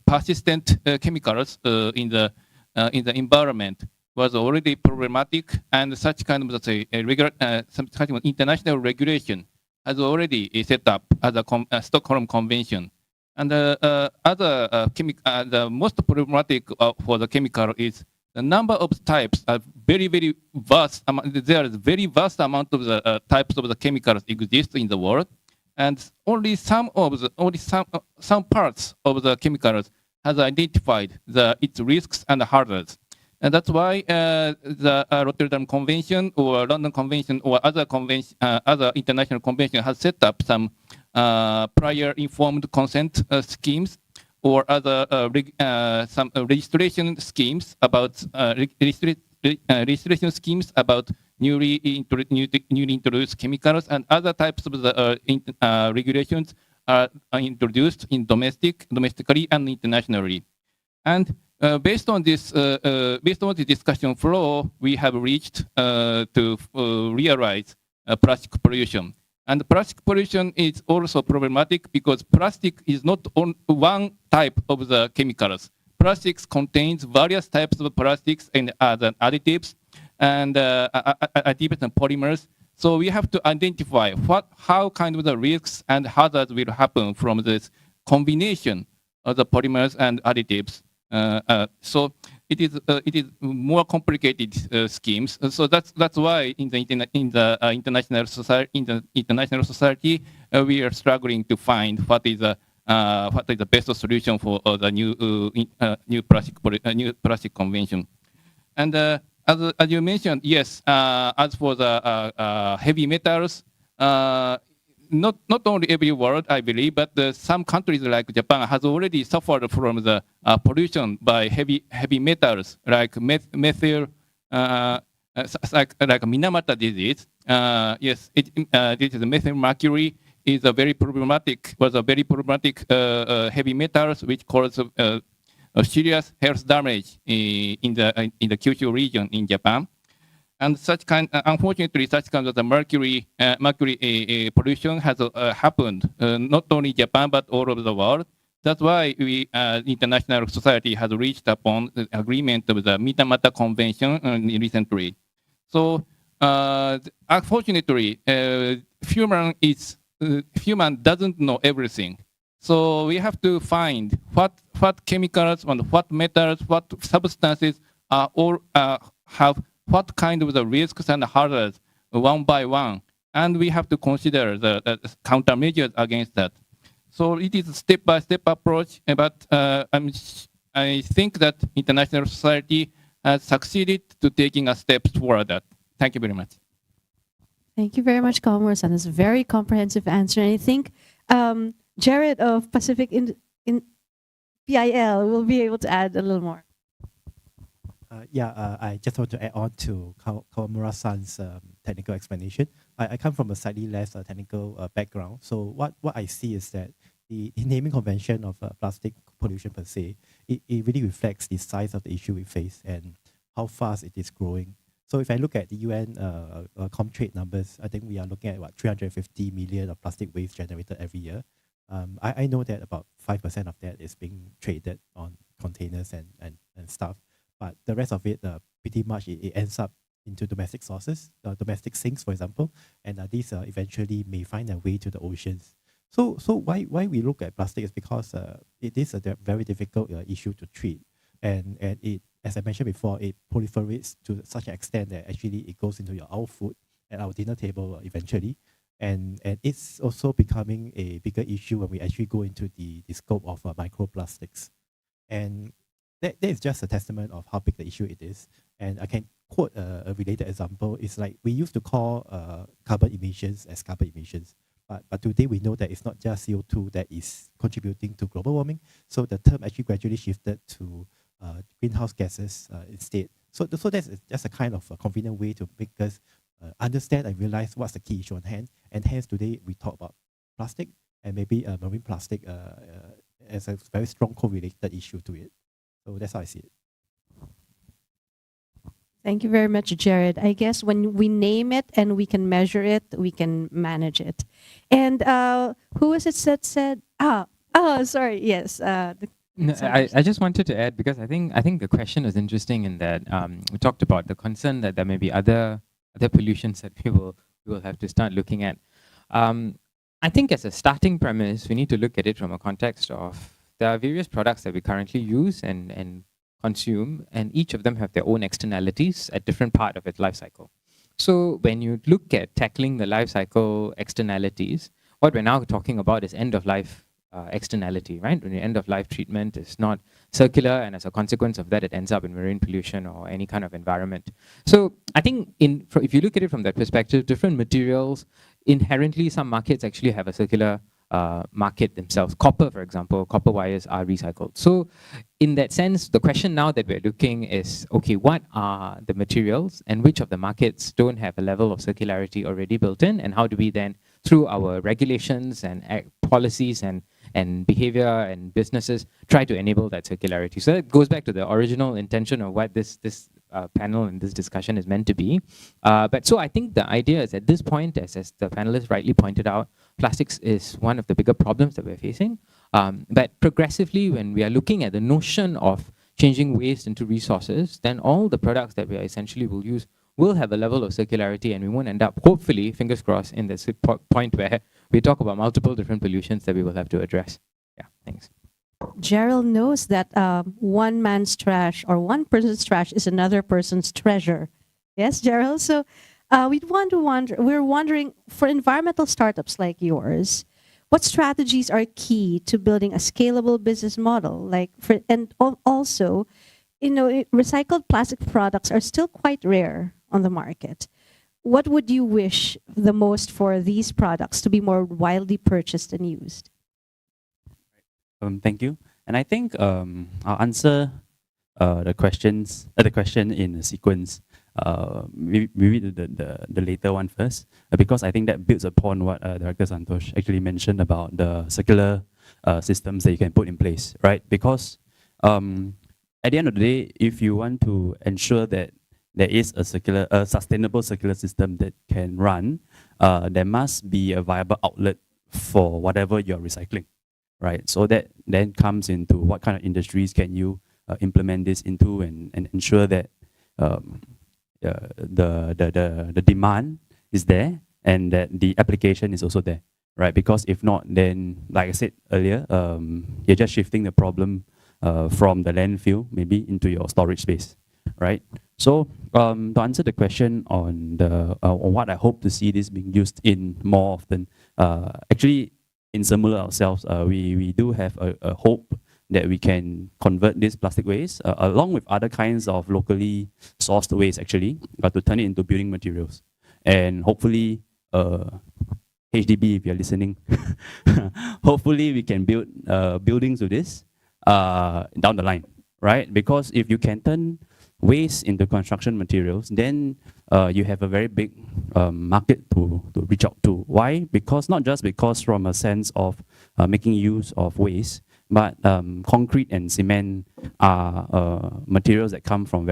persistent chemicals in the environment was already problematic, and such kind of say some kind of international regulation has already set up as a Stockholm Convention. And the most problematic for the chemical is the number of types are very vast. There is very vast amount of the types of the chemicals exist in the world, and only some parts of the chemicals has identified its risks and hazards. And that's why the Rotterdam Convention or London Convention or other international convention has set up some prior informed consent schemes or other some registration schemes about registration schemes about newly introduced chemicals, and other types of the regulations are introduced in domestically and internationally. And based on the discussion flow, we have reached to realize plastic pollution. And plastic pollution is also problematic because plastic is not one type of the chemicals. Plastics contains various types of plastics and other additives and polymers. So we have to identify how kind of the risks and hazards will happen from this combination of the polymers and additives. So it is more complicated schemes. So that's why in the international society we are struggling to find what is the best solution for the new plastic convention. And as you mentioned, yes, as for the heavy metals, not only every world, I believe, but some countries like Japan has already suffered from the pollution by heavy metals like methyl, like Minamata disease. Yes, this is methyl mercury is a very problematic heavy metals which cause serious health damage in the Kyushu region in Japan. And unfortunately, such kind of the mercury pollution has happened not only Japan but all over the world. That's why international society has reached upon the agreement of the Minamata Convention recently. So unfortunately, human doesn't know everything. So we have to find what chemicals and what metals, what substances are all have what kind of the risks and hazards one by one, and we have to consider the countermeasures against that. So it is a step-by-step approach, but I think that international society has succeeded to taking a step toward that. Thank you very much.
Thank you very much, Komura-san. It's a very comprehensive answer, and I think Jared of Pacific in PIL will be able to add a little more.
I just want to add on to Kawamura-san's technical explanation. I come from a slightly less technical background. So what I see is that the naming convention of plastic pollution per se, it really reflects the size of the issue we face and how fast it is growing. So if I look at the UN Comtrade numbers, I think we are looking at 350 million of plastic waste generated every year. I know that about 5% of that is being traded on containers and stuff. But the rest of it, pretty much, it ends up into domestic sources, domestic sinks, for example, and these eventually may find their way to the oceans. So why we look at plastic is because it is a very difficult issue to treat, and it, as I mentioned before, it proliferates to such an extent that actually it goes into our food at our dinner table eventually, and it's also becoming a bigger issue when we actually go into the scope of microplastics, and that is just a testament of how big the issue it is. And I can quote a related example. It's like we used to call carbon emissions as carbon emissions. But today we know that it's not just CO2 that is contributing to global warming. So the term actually gradually shifted to greenhouse gases instead. So that's just a kind of a convenient way to make us understand and realize what's the key issue on hand. And hence today we talk about plastic and maybe marine plastic as a very strong correlated issue to it. So that's how I see it.
Thank you very much, Jared. I guess when we name it and we can measure it, we can manage it. And who was it that said? Sorry. Yes.
No, I just wanted to add, because I think the question is interesting in that we talked about the concern that there may be other pollutions that we will have to start looking at. I think as a starting premise, we need to look at it from a context of there are various products that we currently use and consume, and each of them have their own externalities at different part of its life cycle. So when you look at tackling the life cycle externalities, what we're now talking about is end of life externality, right? When the end of life treatment is not circular, and as a consequence of that, it ends up in marine pollution or any kind of environment. So I think if you look at it from that perspective, different materials, inherently some markets actually have a circular market themselves. Copper, for example, copper wires are recycled. So in that sense, the question now that we're looking is, okay, what are the materials and which of the markets don't have a level of circularity already built in, and how do we then, through our regulations and policies and behavior and businesses, try to enable that circularity. So it goes back to the original intention of what this panel and this discussion is meant to be. But so I think the idea is at this point, as the panelists rightly pointed out, plastics is one of the bigger problems that we're facing. But progressively, when we are looking at the notion of changing waste into resources, then all the products that we essentially will use will have a level of circularity, and we won't end up, hopefully, fingers crossed, in this point where we talk about multiple different pollutions that we will have to address. Yeah, thanks.
Gerald knows that one man's trash or one person's trash is another person's treasure. Yes, Gerald? So we're wondering, for environmental startups like yours, what strategies are key to building a scalable business model? Also, recycled plastic products are still quite rare on the market. What would you wish the most for these products to be more widely purchased and used?
Thank you. And I think I'll answer the question in a sequence. Maybe the later one first, because I think that builds upon what Director Santosh actually mentioned about the circular systems that you can put in place, right? Because at the end of the day, if you want to ensure that there is a sustainable circular system that can run, there must be a viable outlet for whatever you're recycling, right? So that then comes into what kind of industries can you implement this into, and ensure that the demand is there and that the application is also there, right? Because if not, then like I said earlier, you're just shifting the problem from the landfill maybe into your storage space, right? So to answer the question on on what I hope to see this being used in more often, actually in Semula ourselves, we do have a hope that we can convert this plastic waste along with other kinds of locally sourced waste actually, to turn it into building materials. And hopefully, HDB, if you're listening, hopefully we can build buildings with this down the line, right? Because if you can turn waste into construction materials, then you have a very big market to reach out to. Why? Because not just because from a sense of making use of waste, but concrete and cement are materials that come from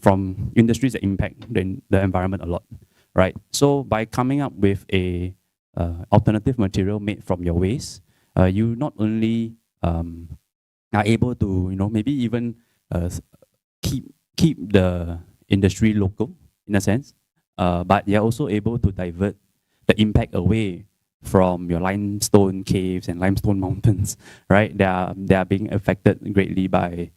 from industries that impact the environment a lot, right? So by coming up with a alternative material made from your waste, you not only are able to maybe even keep the industry local in a sense, but you're also able to divert the impact away from your limestone caves and limestone mountains, right? They are being affected greatly by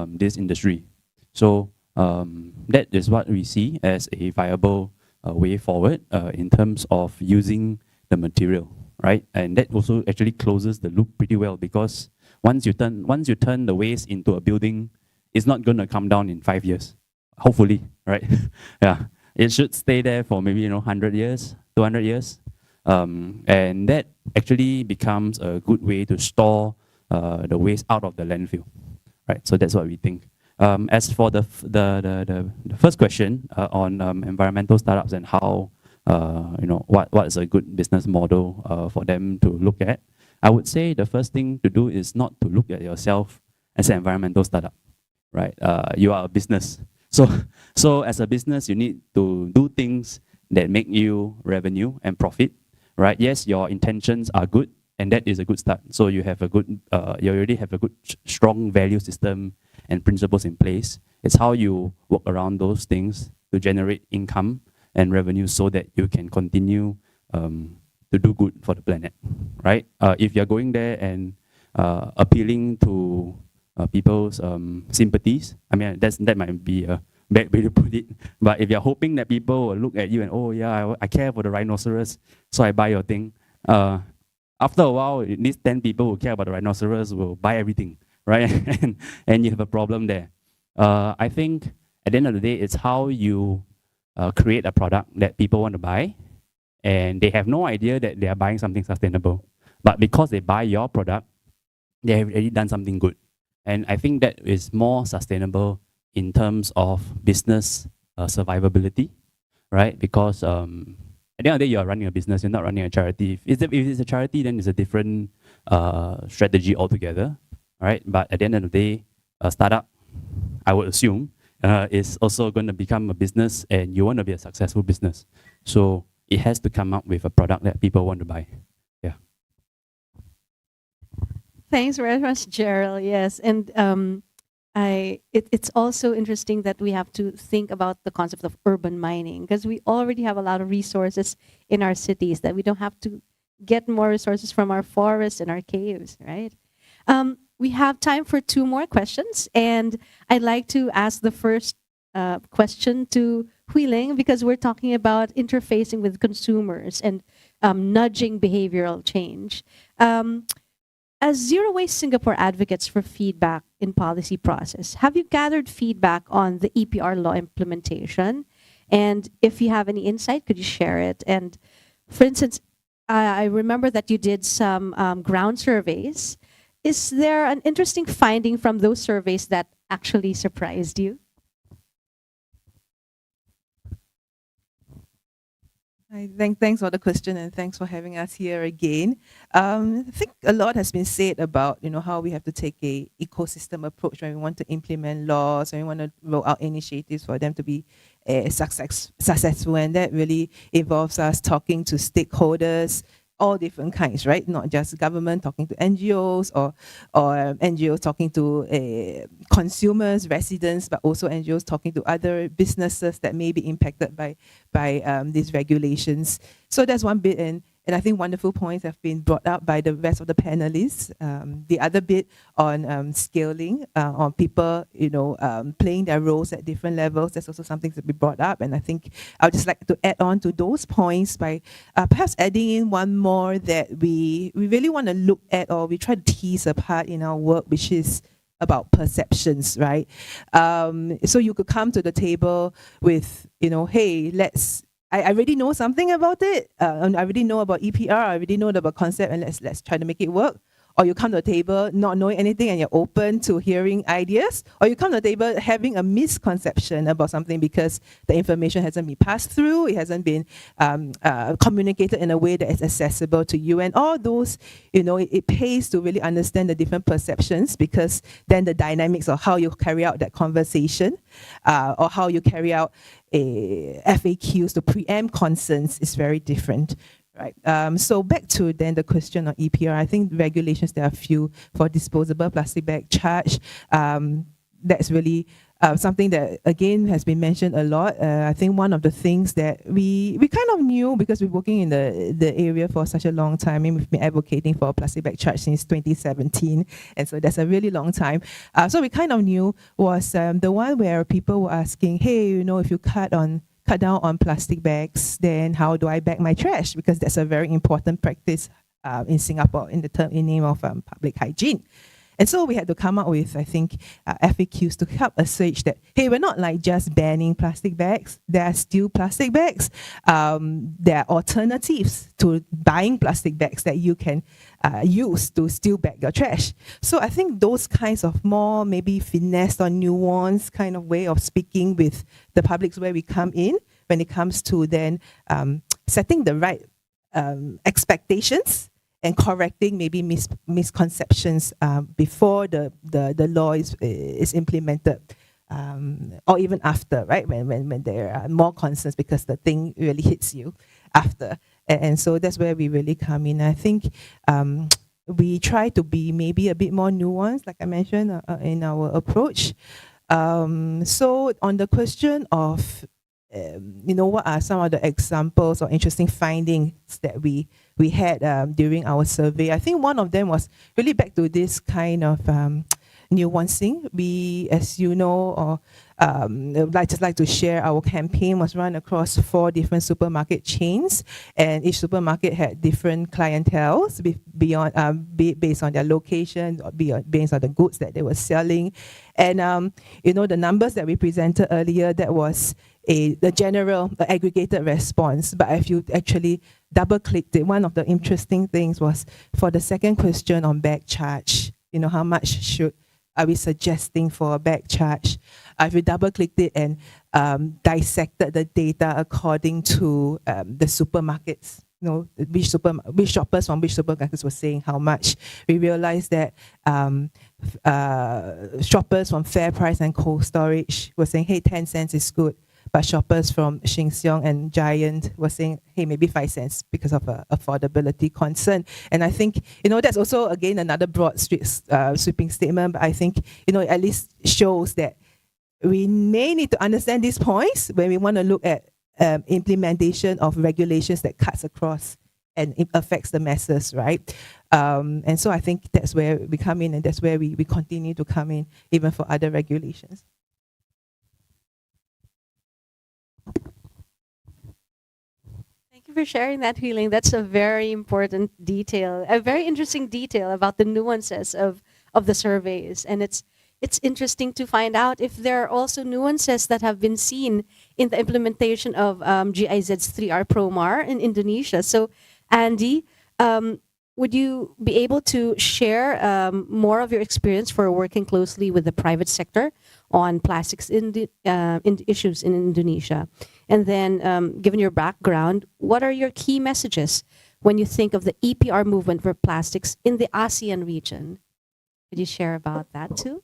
this industry. So that is what we see as a viable way forward in terms of using the material, right? And that also actually closes the loop pretty well, because once you turn the waste into a building, it's not going to come down in 5 years, hopefully, right? Yeah, it should stay there for maybe 100 years, 200 years. And that actually becomes a good way to store the waste out of the landfill, right? So that's what we think. As for the first question on environmental startups and how what is a good business model for them to look at, I would say the first thing to do is not to look at yourself as an environmental startup, right? You are a business, so as a business you need to do things that make you revenue and profit, right? Yes, your intentions are good, and that is a good start. So you have a good, you already have a good, strong value system and principles in place. It's how you work around those things to generate income and revenue so that you can continue to do good for the planet, right? If you're going there and appealing to people's sympathies, I mean, that might be a bad way to put it. But if you're hoping that people will look at you and, oh yeah, I care for the rhinoceros, so I buy your thing. After a while, these 10 people who care about the rhinoceros will buy everything, right? and you have a problem there. I think at the end of the day, it's how you create a product that people want to buy, and they have no idea that they are buying something sustainable. But because they buy your product, they have already done something good. And I think that is more sustainable in terms of business survivability, right? Because at the end of the day, you are running a business, you're not running a charity. If it's a charity, then it's a different strategy altogether, right? But at the end of the day, a startup, I would assume, is also going to become a business, and you want to be a successful business. So it has to come up with a product that people want to buy. Yeah.
Thanks very much, Gerald. Yes, and it's also interesting that we have to think about the concept of urban mining, because we already have a lot of resources in our cities that we don't have to get more resources from our forests and our caves, right? We have time for 2 more questions, and I'd like to ask the first question to Hui Ling, because we're talking about interfacing with consumers and nudging behavioral change. As Zero Waste Singapore advocates for feedback in policy process, have you gathered feedback on the EPR law implementation? And if you have any insight, could you share it? And for instance, I remember that you did some ground surveys. Is there an interesting finding from those surveys that actually surprised you?
Thanks for the question, and thanks for having us here again. I think a lot has been said about how we have to take a ecosystem approach when we want to implement laws, when we want to roll out initiatives for them to be successful, and that really involves us talking to stakeholders, all different kinds, right? Not just government talking to NGOs or NGOs talking to consumers, residents, but also NGOs talking to other businesses that may be impacted by these regulations. So that's one bit, and I think wonderful points have been brought up by the rest of the panelists. The other bit on scaling, on people, playing their roles at different levels, that's also something to be brought up. And I think I would just like to add on to those points by perhaps adding in one more that we really want to look at, or we try to tease apart in our work, which is about perceptions, right? So you could come to the table with, hey, I already know something about it. I already know about EPR. I already know about concept, and let's try to make it work. Or you come to the table not knowing anything and you're open to hearing ideas. Or you come to the table having a misconception about something because the information hasn't been passed through, it hasn't been communicated in a way that is accessible to you. And all those, it pays to really understand the different perceptions, because then the dynamics of how you carry out that conversation or how you carry out FAQs to preempt concerns is very different. Right. So back to then the question on EPR, I think regulations, there are a few for disposable plastic bag charge. That's really something that, again, has been mentioned a lot. I think one of the things that we kind of knew, because we're working in the area for such a long time. I mean, we've been advocating for a plastic bag charge since 2017, and so that's a really long time. So we kind of knew was the one where people were asking, hey, if you cut down on plastic bags, then how do I bag my trash? Because that's a very important practice in Singapore in the name of public hygiene. And so we had to come up with, I think, FAQs to help assuage that, hey, we're not like just banning plastic bags. There are still plastic bags. There are alternatives to buying plastic bags that you can use to still bag your trash. So I think those kinds of more maybe finesse or nuanced kind of way of speaking with the public is where we come in when it comes to then setting the right expectations and correcting maybe misconceptions before the law is implemented, or even after, right? When there are more concerns because the thing really hits you after. And so that's where we really come in. I think we try to be maybe a bit more nuanced, like I mentioned, in our approach. So on the question of what are some of the examples or interesting findings that we had during our survey? I think one of them was really back to this kind of nuancing. We, as you know, or I'd just like to share, our campaign was run across 4 different supermarket chains, and each supermarket had different clienteles based on their location, or based on the goods that they were selling. And the numbers that we presented earlier, that was the general aggregated response. But if you actually double-clicked it, one of the interesting things was for the second question on bag charge. How much are we suggesting for a bag charge? If you double-clicked it and dissected the data according to the supermarkets, which shoppers from which supermarkets were saying how much, we realized that shoppers from Fair Price and Cold Storage were saying, hey, 10 cents is good. But shoppers from Sheng Siong and Giant were saying, hey, maybe 5 cents because of affordability concern. And I think, that's also, again, another broad sweeping statement, but I think, at least shows that we may need to understand these points when we want to look at implementation of regulations that cuts across and it affects the masses, right? And so I think that's where we come in, and that's where we continue to come in, even for other regulations.
Thank you for sharing that, Healing. That's a very important detail, a very interesting detail about the nuances of the surveys. And it's interesting to find out if there are also nuances that have been seen in the implementation of GIZ's 3R Promar in Indonesia. So, Andy, would you be able to share more of your experience for working closely with the private sector on plastics in issues in Indonesia? And then, given your background, what are your key messages when you think of the EPR movement for plastics in the ASEAN region? Could you share about that too?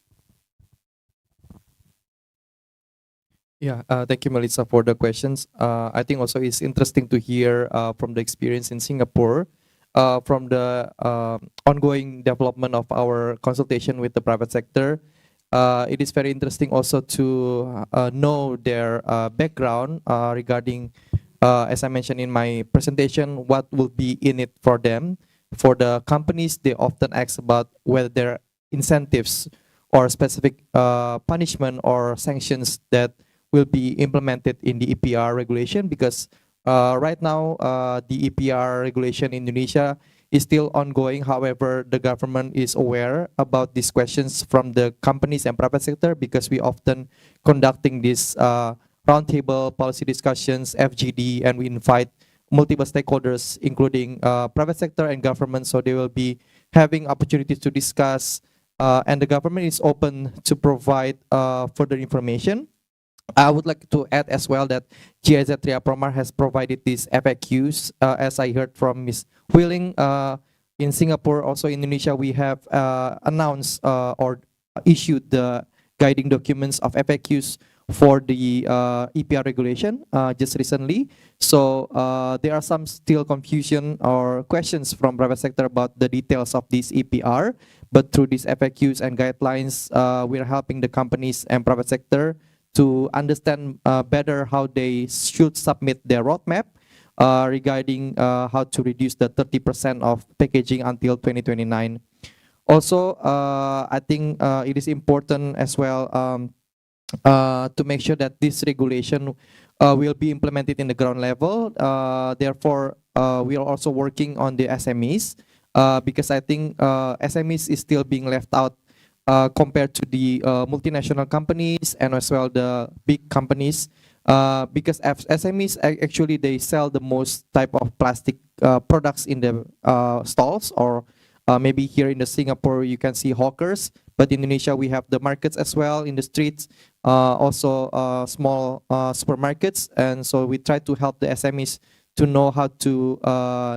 Yeah, thank you, Melissa, for the questions. I think also it's interesting to hear from the experience in Singapore, from the ongoing development of our consultation with the private sector. It is very interesting also to know their background regarding, as I mentioned in my presentation, what will be in it for them. For the companies, they often ask about whether there are incentives or specific punishment or sanctions that will be implemented in the EPR regulation, because right now the EPR regulation in Indonesia is still ongoing. However, the government is aware about these questions from the companies and private sector, because we often conducting these roundtable policy discussions, FGD, and we invite multiple stakeholders, including private sector and government, so they will be having opportunities to discuss, and the government is open to provide further information. I would like to add as well that GIZ Tria Promar has provided these FAQs, as I heard from Ms. Wheeling. In Singapore, also in Indonesia, we have announced or issued the guiding documents of FAQs for the EPR regulation just recently. So there are some still confusion or questions from private sector about the details of this EPR, but through these FAQs and guidelines, we are helping the companies and private sector to understand better how they should submit their roadmap regarding how to reduce the 30% of packaging until 2029. Also, I think it is important as well to make sure that this regulation will be implemented in the ground level. Therefore, we are also working on the SMEs, because I think SMEs is still being left out compared to the multinational companies and as well the big companies, because SMEs actually they sell the most type of plastic products in the stalls, or maybe here in the Singapore you can see hawkers, but in Indonesia we have the markets as well in the streets, also small supermarkets, and so we try to help the SMEs to know how to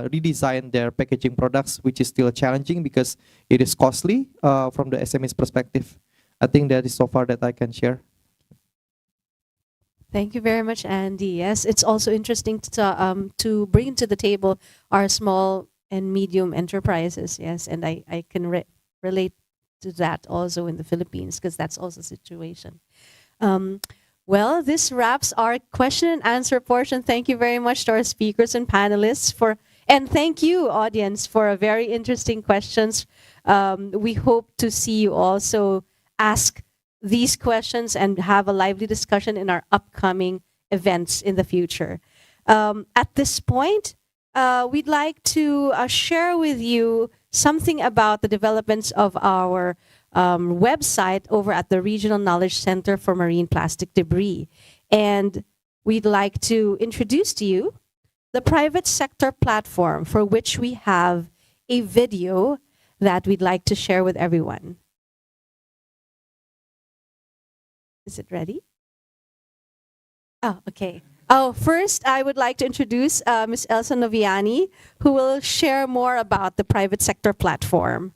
redesign their packaging products, which is still challenging because it is costly from the SME's perspective. I think that is so far that I can share.
Thank you very much, Andy. Yes, it's also interesting to bring to the table our small and medium enterprises. Yes, and I can relate to that also in the Philippines, because that's also the situation. Well, this wraps our question and answer portion. Thank you very much to our speakers and panelists and thank you, audience, for very interesting questions. We hope to see you also ask these questions and have a lively discussion in our upcoming events in the future. At this point, we'd like to share with you something about the developments of our website over at the Regional Knowledge Center for Marine Plastic Debris. And we'd like to introduce to you the private sector platform, for which we have a video that we'd like to share with everyone. Is it ready? Oh, okay. Oh, first, I would like to introduce Ms. Elsa Noviani, who will share more about the private sector platform.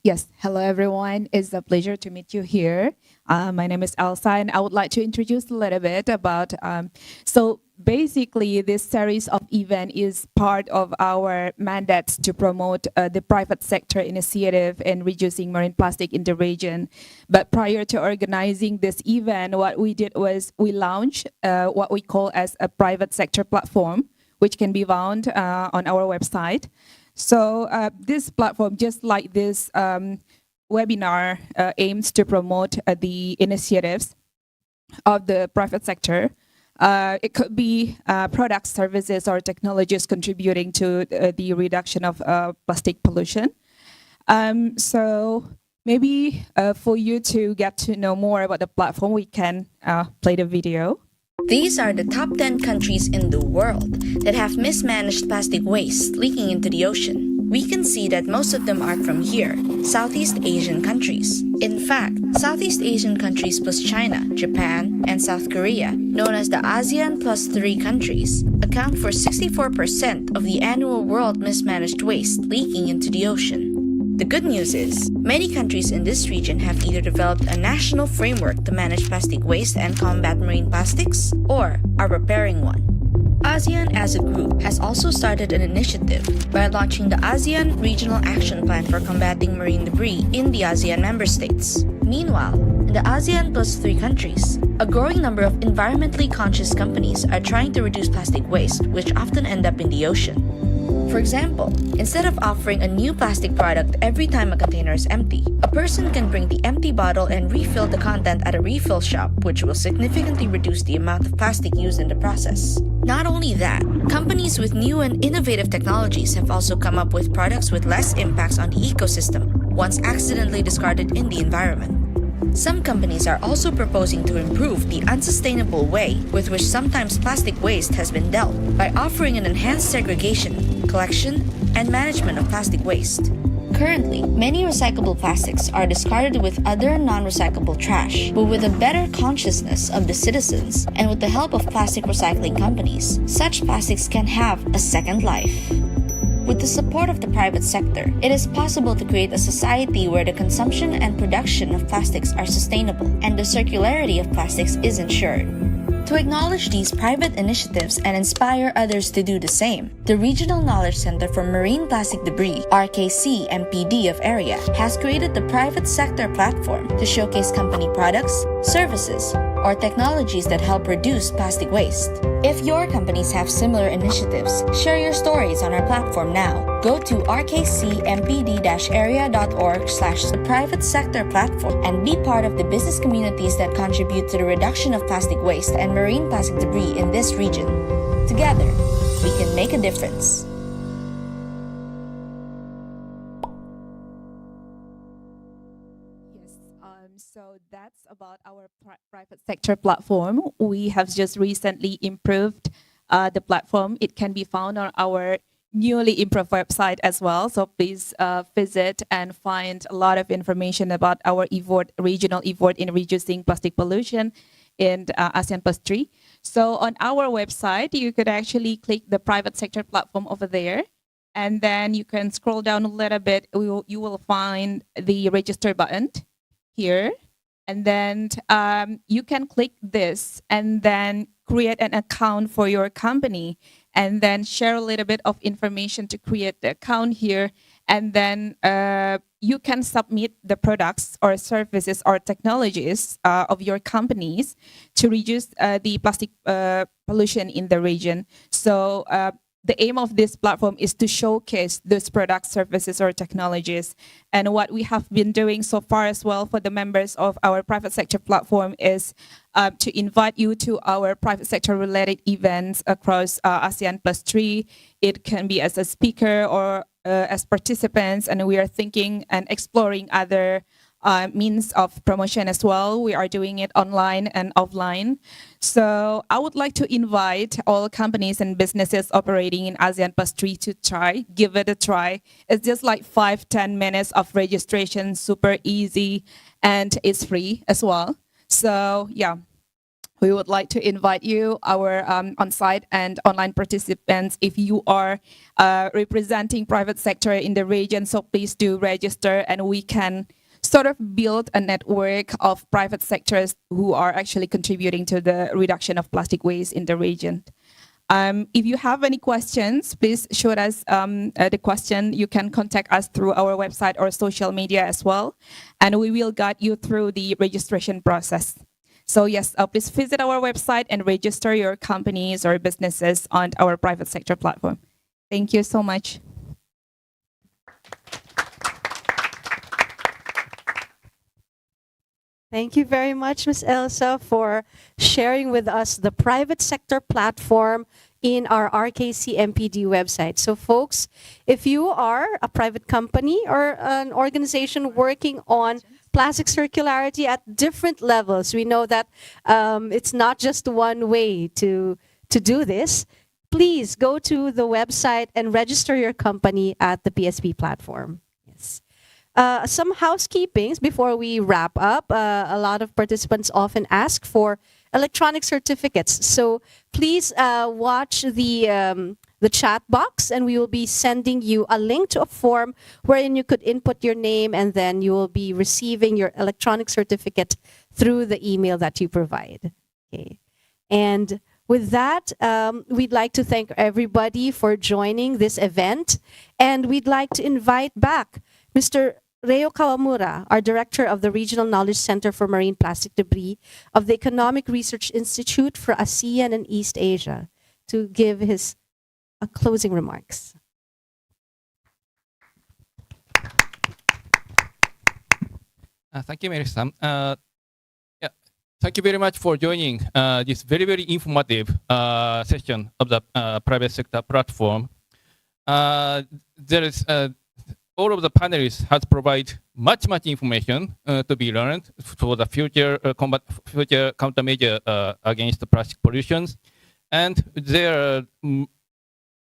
Yes, hello everyone. It's a pleasure to meet you here. My name is Elsa, and I would like to introduce a little bit about. So basically, this series of event is part of our mandates to promote the private sector initiative in reducing marine plastic in the region. But prior to organizing this event, what we did was we launched what we call as a private sector platform, which can be found on our website. So this platform, just like this webinar, aims to promote the initiatives of the private sector. It could be products, services, or technologies contributing to the reduction of plastic pollution. So maybe for you to get to know more about the platform, we can play the video.
These are the top 10 countries in the world that have mismanaged plastic waste leaking into the ocean. We can see that most of them are from here, Southeast Asian countries. In fact, Southeast Asian countries plus China, Japan, and South Korea, known as the ASEAN plus 3 countries, account for 64% of the annual world mismanaged waste leaking into the ocean. The good news is, many countries in this region have either developed a national framework to manage plastic waste and combat marine plastics, or are preparing one. ASEAN as a group has also started an initiative by launching the ASEAN Regional Action Plan for combating marine debris in the ASEAN member states. Meanwhile, in the ASEAN plus 3 countries, a growing number of environmentally conscious companies are trying to reduce plastic waste, which often end up in the ocean. For example, instead of offering a new plastic product every time a container is empty, a person can bring the empty bottle and refill the content at a refill shop, which will significantly reduce the amount of plastic used in the process. Not only that, companies with new and innovative technologies have also come up with products with less impacts on the ecosystem once accidentally discarded in the environment. Some companies are also proposing to improve the unsustainable way with which sometimes plastic waste has been dealt by offering an enhanced segregation, collection, and management of plastic waste. Currently, many recyclable plastics are discarded with other non-recyclable trash, but with a better consciousness of the citizens and with the help of plastic recycling companies, such plastics can have a second life. With the support of the private sector, it is possible to create a society where the consumption and production of plastics are sustainable and the circularity of plastics is ensured. To acknowledge these private initiatives and inspire others to do the same, the Regional Knowledge Center for Marine Plastic Debris, RKC MPD of area, has created the private sector platform to showcase company products, services, or technologies that help reduce plastic waste. If your companies have similar initiatives, share your stories on our platform now. Go to rkcmpd-area.org/the-private sector platform and be part of the business communities that contribute to the reduction of plastic waste and marine plastic debris in this region. Together, we can make a difference.
that's about our private sector platform. We have just recently improved the platform. It can be found on our newly improved website as well. So please visit and find a lot of information about our regional effort in reducing plastic pollution in ASEAN Plus 3. So on our website, you could actually click the private sector platform over there. And then you can scroll down a little bit. You will find the register button here. And then you can click this and then create an account for your company and then share a little bit of information to create the account here. And then you can submit the products or services or technologies of your companies to reduce the plastic pollution in the region. So the aim of this platform is to showcase those products, services, or technologies. And what we have been doing so far as well for the members of our private sector platform is to invite you to our private sector related events across ASEAN Plus 3. It can be as a speaker or as participants, and we are thinking and exploring other means of promotion as well. We are doing it online and offline. So I would like to invite all companies and businesses operating in ASEAN Plus 3 to give it a try. It's just like 5-10 minutes of registration, super easy, and it's free as well. So yeah, we would like to invite you, our on-site and online participants, if you are representing private sector in the region, so please do register and we can sort of build a network of private sectors who are actually contributing to the reduction of plastic waste in the region. If you have any questions, please shoot us the question. You can contact us through our website or social media as well, and we will guide you through the registration process. So yes, please visit our website and register your companies or businesses on our private sector platform. Thank you so much.
Thank you very much, Ms. Elsa, for sharing with us the private sector platform in our RKC MPD website. So folks, if you are a private company or an organization working on plastic circularity at different levels, we know that it's not just one way to do this. Please go to the website and register your company at the PSP platform. Yes. Some housekeepings before we wrap up. A lot of participants often ask for electronic certificates. So please watch the chat box and we will be sending you a link to a form wherein you could input your name and then you will be receiving your electronic certificate through the email that you provide. Okay. And with that, we'd like to thank everybody for joining this event. And we'd like to invite back Mr. Reo Kawamura, our director of the Regional Knowledge Center for Marine Plastic Debris of the Economic Research Institute for ASEAN and East Asia, to give his closing remarks.
Thank you, Mary-san. Thank you very much for joining this very, very informative session of the private sector platform. There is all of the panelists has provided much information to be learned for the future countermeasure against the plastic pollutions. And there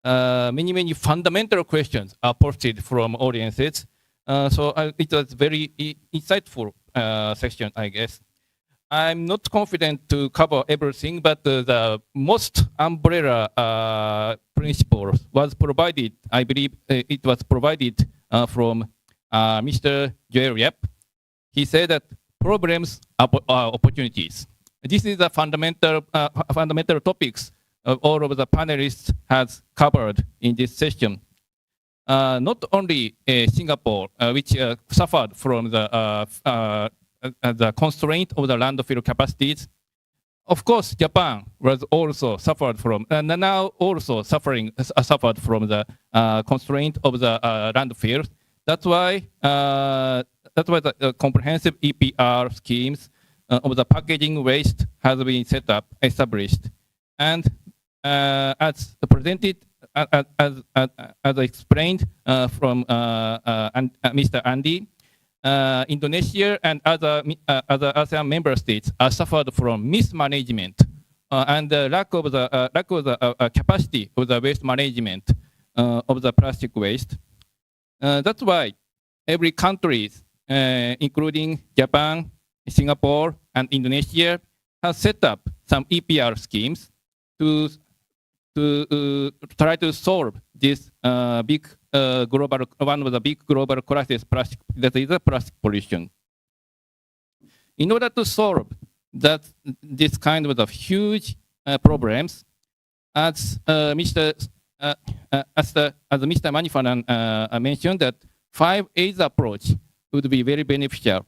are many fundamental questions are posted from audiences. So it was very insightful section, I guess. I'm not confident to cover everything, but the most umbrella principles was provided. I believe it was provided from Mr. Joel Yap. He said that problems are opportunities. This is the fundamental topics all of the panelists has covered in this session. Not only Singapore, which suffered from the constraint of the landfill capacities. Of course, Japan was also suffered from, and now also suffered from the constraint of the landfills. That's why the comprehensive EPR schemes of the packaging waste has been established. And as presented, as explained from Mr. Andy, Indonesia and other ASEAN member states are suffered from mismanagement and the lack of the capacity of the waste management of the plastic waste. That's why every country, including Japan, Singapore, and Indonesia, has set up some EPR schemes to try to solve this big one of the big global crisis, that is the plastic pollution. In order to solve this kind of huge problems, as Mr. Manifanan mentioned, that 5 A's approach would be very beneficial.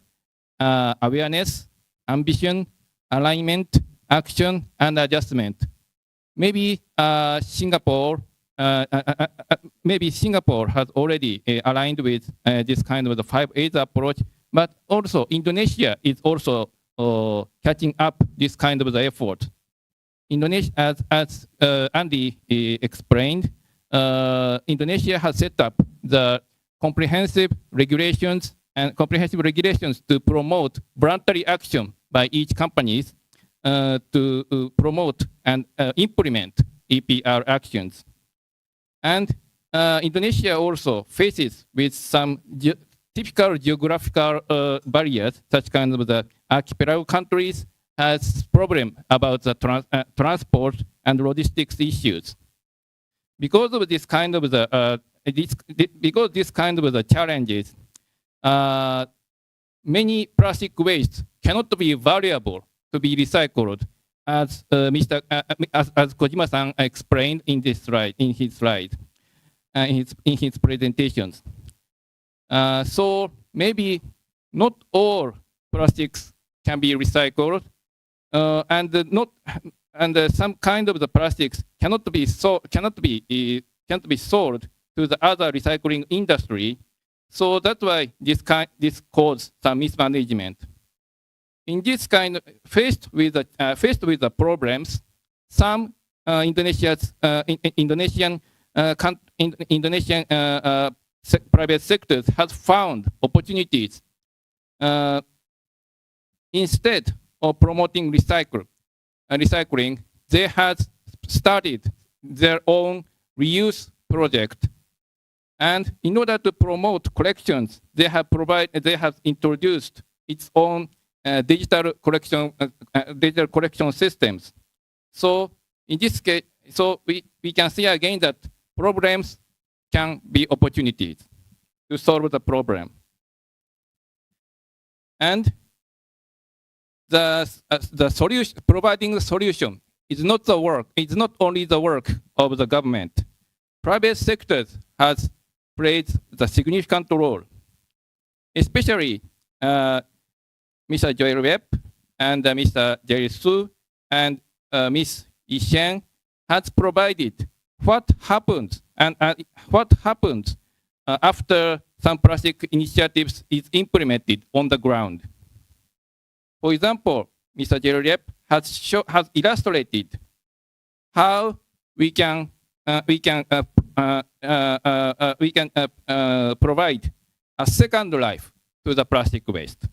Awareness, ambition, alignment, action, and adjustment. Maybe Singapore has already aligned with this kind of the 5 A's approach, but also Indonesia is also catching up this kind of the effort. Indonesia, as Andy explained, Indonesia has set up the comprehensive regulations to promote voluntary action by each companies to promote and implement EPR actions. And Indonesia also faces with some typical geographical barriers, such kind of the archipelago countries has problem about the transport and logistics issues. Because of this kind of the challenges, many plastic waste cannot be valuable to be recycled, as Kojima-san explained in his presentations. So maybe not all plastics can be recycled, and some kind of the plastics cannot be sold to the other recycling industry. So that's why this causes some mismanagement. In this kind, faced with the problems, some Indonesian private sectors has found opportunities. Instead of promoting recycling, they have started their own reuse project. And in order to promote collections, they have introduced its own digital collection systems. So in this case, we can see again that problems can be opportunities to solve the problem. And the solution, providing the solution is not the work. It's not only the work of the government. Private sectors has played the significant role, especially Mr. Joel Webb and Mr. Jerry Su and Ms. Ishen has provided what happens after some plastic initiatives is implemented on the ground. For example, Mr. Jerry Webb has illustrated how we can provide a second life to the plastic waste.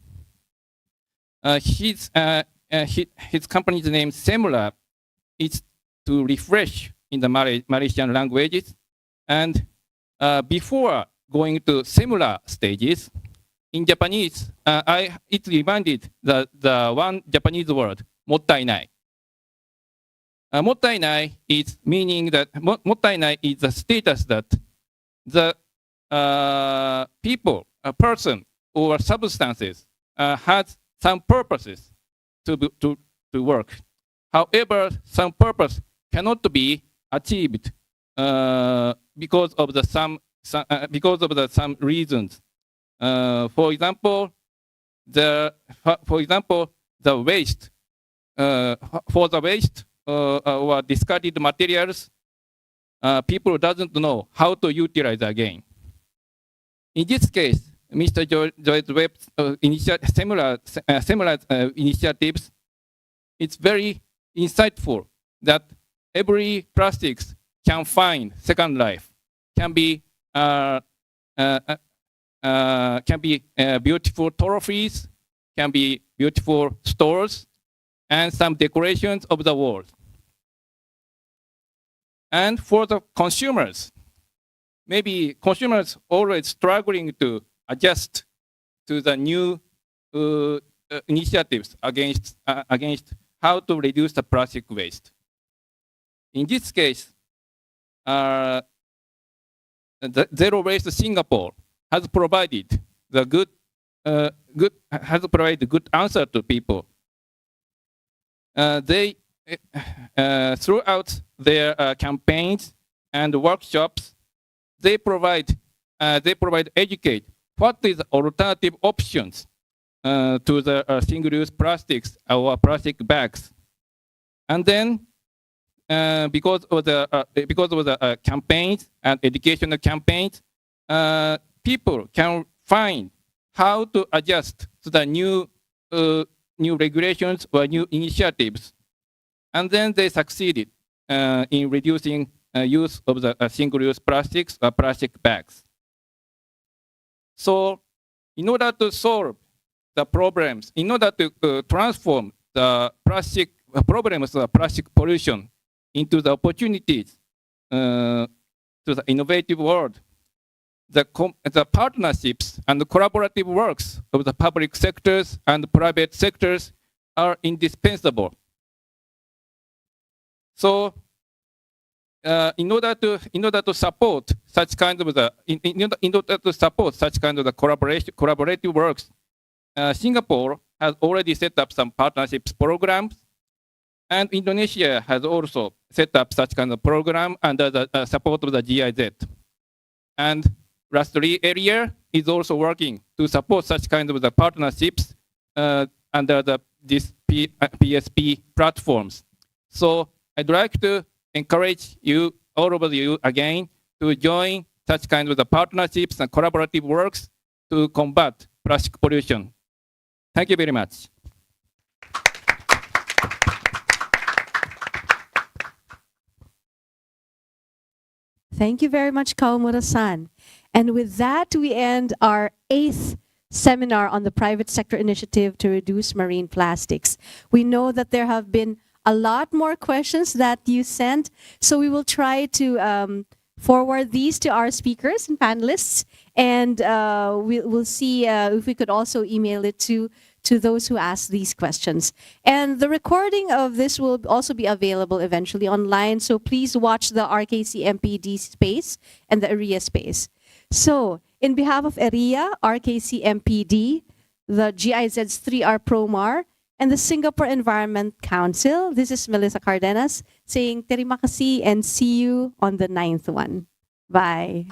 His company's name, Semula, is to refresh in the Malaysian languages. And before going to Semula stages, in Japanese, it reminded the one Japanese word, mottainai. Mottainai is meaning that mottainai is the status that the people, a person, or substances has some purposes to work. However, some purpose cannot be achieved because of some reasons. For example, the waste or discarded materials, people doesn't know how to utilize again. In this case, Mr. Joyce Webb's similar initiatives, it's very insightful that every plastics can find second life, can be can be beautiful trophies, can be beautiful stores, and some decorations of the walls. And for the consumers, maybe consumers always struggling to adjust to the new initiatives against how to reduce the plastic waste. In this case, the Zero Waste Singapore has provided the good answer to people. They throughout their campaigns and workshops, they provide educate what is alternative options to the single-use plastics or plastic bags, and then because of the campaigns and educational campaigns, people can find how to adjust to the new regulations or new initiatives, and then they succeeded in reducing use of the single-use plastics or plastic bags. So, in order to solve the problems, in order to transform the plastic problems of plastic pollution into the opportunities to the innovative world, the partnerships and the collaborative works of the public sectors and the private sectors are indispensable. So, in order to support such kind of the collaborative works, Singapore has already set up some partnerships programs, and Indonesia has also set up such kind of program under the support of the GIZ. And lastly, area is also working to support such kind of the partnerships under these PSP platforms. So I'd like to encourage you, all of you again, to join such kind of the partnerships and collaborative works to combat plastic pollution. Thank you very much.
Thank you very much, Kawamura-san. And with that, we end our 8th seminar on the private sector initiative to reduce marine plastics. We know that there have been a lot more questions that you sent, so we will try to forward these to our speakers and panelists, and we'll see if we could also email it to those who asked these questions. And the recording of this will also be available eventually online, so please watch the RKC MPD space and the AREA space. So, in behalf of AREA, RKC MPD, the GIZ's 3R Promar, and the Singapore Environment Council, this is Melissa Cardenas saying terima kasih and see you on the 9th one. Bye.